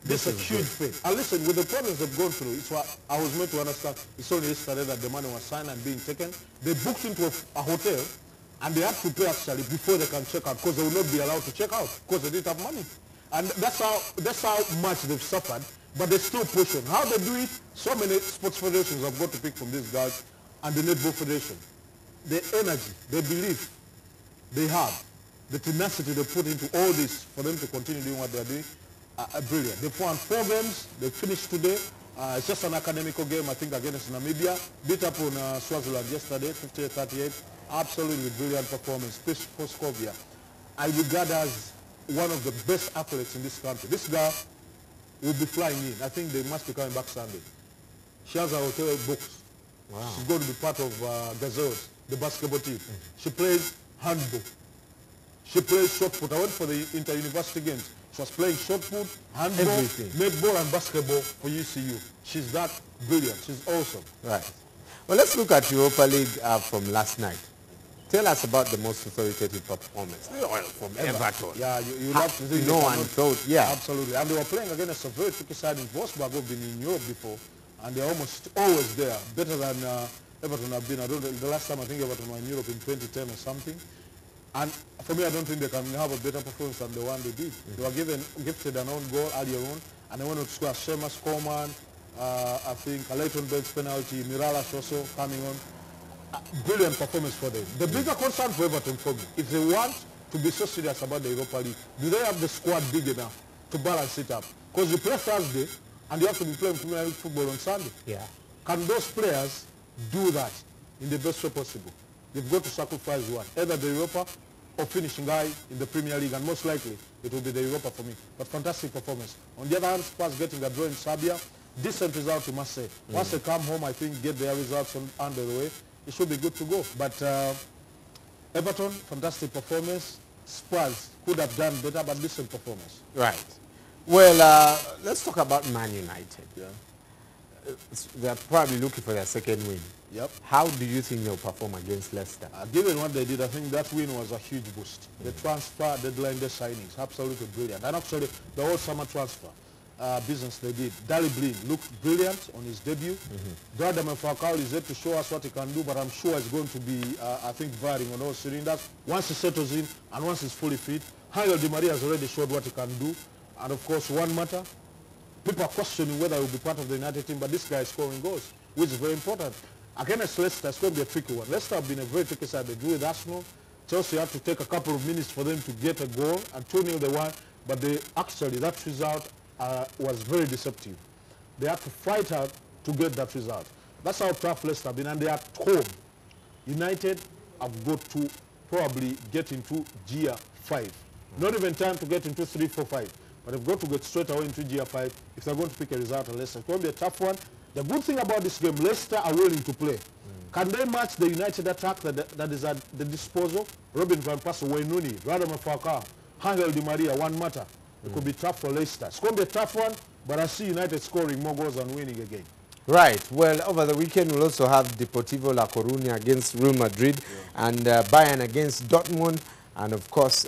this is a huge thing. And listen, with the problems they've gone through, it's what I was meant to understand. It's only yesterday that the money was signed and being taken. They booked into a hotel, and they had to pay actually before they can check out, because they will not be allowed to check out because they didn't have money. And that's how much they've suffered, but they still push on. How they do it, so many sports federations have got to pick from these guys, and the Netball Federation. The energy, the belief they have, the tenacity they put into all this for them to continue doing what they're doing, are brilliant. They've won 4 games, they finished today. It's just an academical game, I think, against Namibia. Beat up on Swaziland yesterday, 58-38. Absolutely brilliant performance. Poskovia, I regard as one of the best athletes in this country. This girl will be flying in. I think they must be coming back Sunday. She has a hotel booked. Wow. She's going to be part of Gazelles, the basketball team. She plays handball. She plays shot put. I went for the inter-university games. She was playing shot put, handball, netball and basketball for UCU. She's that brilliant. She's awesome. Right. Well, let's look at Europa League from last night. Tell us about the most authoritative performance. From Everton. Yeah, you love to see. No one thought, yeah. Absolutely. And they were playing against a very tricky side in Wolfsburg, who've been in Europe before, and they're almost always there, better than Everton have been. I don't know, the last time I think Everton were in Europe in 2010 or something. And for me, I don't think they can have a better performance than the one they did. They were gifted an own goal earlier on, and they went to score Seamus Coleman, I think a Leighton Bates penalty, Miralash also coming on. Brilliant performance for them. The bigger concern for Everton for me, if they want to be so serious about the Europa League, do they have the squad big enough to balance it up? Because you play Thursday, and you have to be playing Premier League football on Sunday. Yeah. Can those players do that in the best way possible? They've got to sacrifice one, either the Europa or finishing guy in the Premier League, and most likely it will be the Europa for me. But fantastic performance. On the other hand, Spurs getting a draw in Serbia, decent result to Marseille. Once they come home, I think, get their results under the way, it should be good to go. But Everton, fantastic performance. Spurs could have done better, but decent performance. Right. Well, let's talk about Man United. Yeah. They're probably looking for their second win. Yep. How do you think they'll perform against Leicester? Given what they did, I think that win was a huge boost. The transfer deadline, the signings, absolutely brilliant. And actually, the whole summer transfer business they did. Daley Blind looked brilliant on his debut. Brother Mefakal is there to show us what he can do, but I'm sure it's going to be, I think, firing on all cylinders. Once he settles in and once he's fully fit, Angel Di Maria has already showed what he can do. And of course, one matter, people are questioning whether he will be part of the United team, but this guy is scoring goals, which is very important. Against Leicester, it's going to be a tricky one. Leicester have been a very tricky side. They drew with Arsenal. Chelsea had to take a couple of minutes for them to get a goal, and 2-0 they won. But actually, that result was very deceptive. They had to fight hard to get that result. That's how tough Leicester have been, and they are at home. United have got to probably get into Gear 5. Not even time to get into 3, 4, 5. But they've got to get straight away into Gear 5 if they're going to pick a result at Leicester. It's going to be a tough one. The good thing about this game, Leicester are willing to play. Can they match the United attack that is at the disposal? Robin Van Persie, Wayne Rooney, Radamel Falcao, Angel Di Maria, one matter. It could be tough for Leicester. It's going to be a tough one, but I see United scoring more goals and winning again. Right. Well, over the weekend, we'll also have Deportivo La Coruña against Real Madrid, and Bayern against Dortmund, and of course,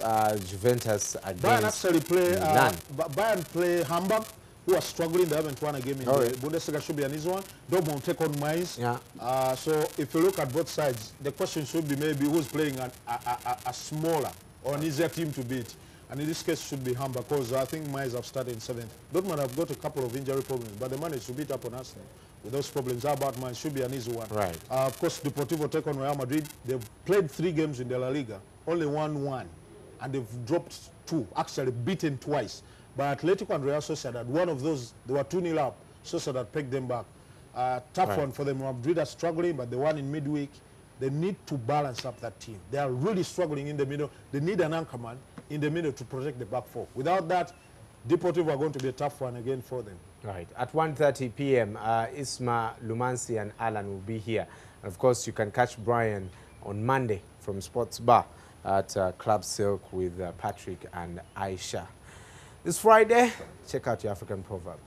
Juventus against Bayern actually play, Milan. Bayern play Hamburg, who are struggling. They haven't won a game in the Bundesliga. Should be an easy one. Dortmund take on Mainz. Yeah. So if you look at both sides, the question should be maybe who's playing a smaller or an easier team to beat. And in this case, should be Hamba, because I think Mines have started in 7th. Dortmund have got a couple of injury problems, but they managed to beat up on Arsenal with those problems. How about Mines? Should be an easy one. Right. Of course, Deportivo take on Real Madrid. They've played 3 games in the La Liga, only won 1, and they've dropped 2, actually beaten twice. But Atletico and Real Sociedad, one of those, they were 2-0 up. Sociedad picked them back. Tough one for them. Real Madrid are struggling, but they won in midweek. They need to balance up that team. They are really struggling in the middle. They need an anchorman in the middle to protect the back 4. Without that, Deportivo are going to be a tough one again for them. Right. At 1:30 p.m., Isma, Lumansi, and Alan will be here. And of course, you can catch Brian on Monday from Sports Bar at Club Silk with Patrick and Aisha. This Friday, check out your African proverb.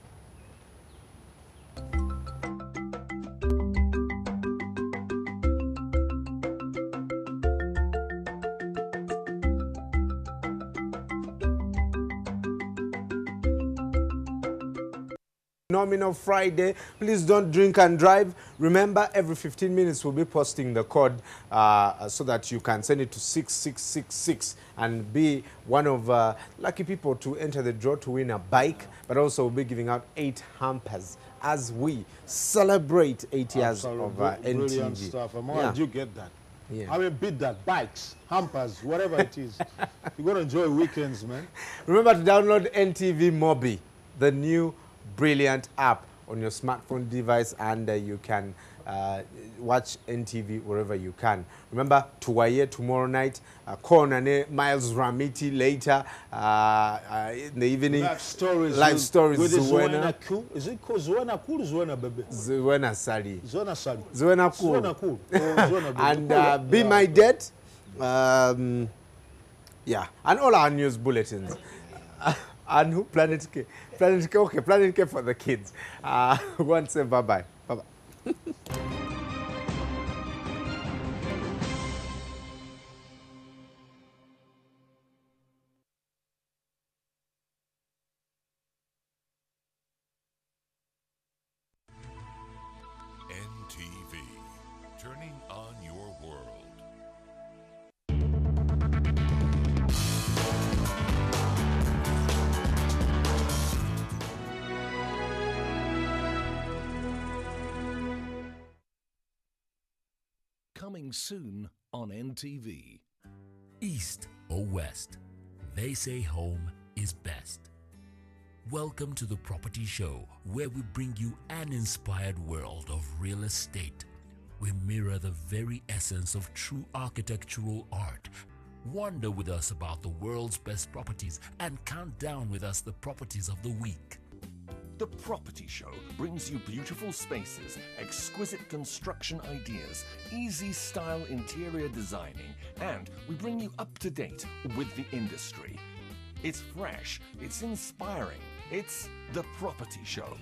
Phenomenal Friday. Please don't drink and drive. Remember, every 15 minutes we'll be posting the code so that you can send it to 6666 and be one of lucky people to enter the draw to win a bike. But also we'll be giving out 8 hampers as we celebrate 8 years of NTV. Brilliant stuff. I'm glad you get that. Yeah. I mean, beat that. Bikes, hampers, whatever it is. You're going to enjoy weekends, man. Remember to download NTV Mobi, the new brilliant app on your smartphone device, and you can watch NTV wherever you can. Remember, Tuwaye tomorrow night, Konane, Miles Ramiti later, in the evening. Live stories. With Zuena Cool. Is it called Zuena Cool or Zuena Baby? Zuena Sali. Zuena Sali. Zuena Cool. Zuena Cool. Zuena Baby. And Be My Debt. Yeah, and all our news bulletins. And who? Planet K. Planet K, okay, Planet K for the kids. One say bye-bye. Bye-bye. NTV, turning on your world. Coming soon on NTV. East or west, they say home is best. Welcome to the Property Show, where we bring you an inspired world of real estate. We mirror the very essence of true architectural art. Wander with us about the world's best properties and count down with us the properties of the week. The Property Show brings you beautiful spaces, exquisite construction ideas, easy style interior designing, and we bring you up to date with the industry. It's fresh, it's inspiring, it's The Property Show.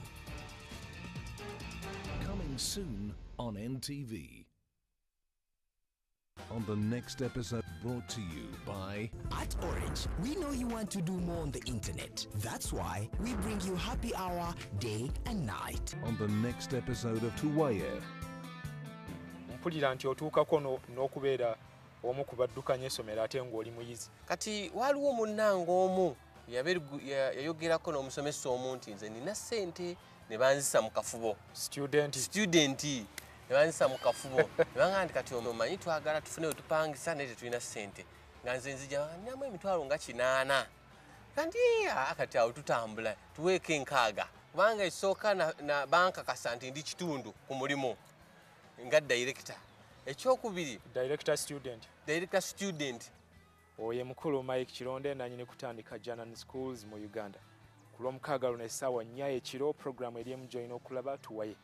Coming soon on NTV. On the next episode, brought to you by... At Orange, we know you want to do more on the internet. That's why we bring you happy hour day and night. On the next episode of Tuwaye. mpulira nti otuukako n'okubeera omu ku baddukanya essomero ate ng'oli muyizi. Kati waliwo munnange omu yayogerako n'omusomesa omu nti nze nina ssente ne banzisa mu kafubo. Student ne banzisa mu kafubo. Ne bangamba nti kati omanyi twagala tufune we tupangisa naye tetulina ssente. Nga nze nzija ninamu emitwalo nga 8. Kandi kati awo tutambula tuweeko 6. Kubanga esooka na banka kasa nti ndi kitundu ku mulimu nga director. Ekyokubiri director student. Oye mukulu Mike Kironde nanyine kutandika Janan Schools mu Uganda. Kulomukaaga luno essaawa 4 ekiro program eri emujoyina okulaba Tuwaye.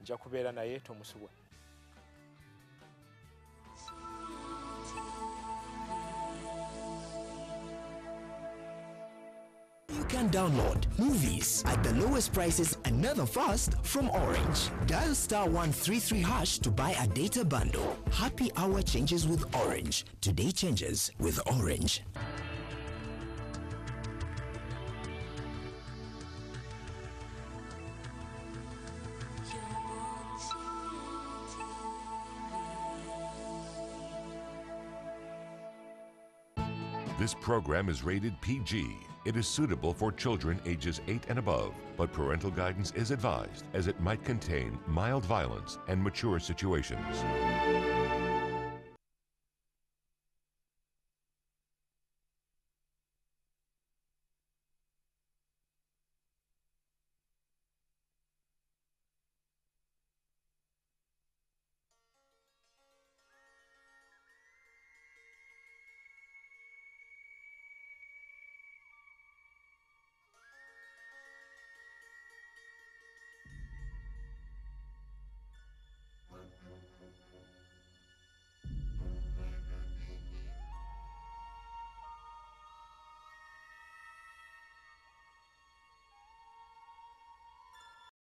Nja kubeera naye tomusubwa. You can download movies at the lowest prices and never fast from Orange. Dial *133# to buy a data bundle. Happy hour changes with Orange. Today changes with Orange. This program is rated PG. It is suitable for children ages 8 and above, but parental guidance is advised as it might contain mild violence and mature situations.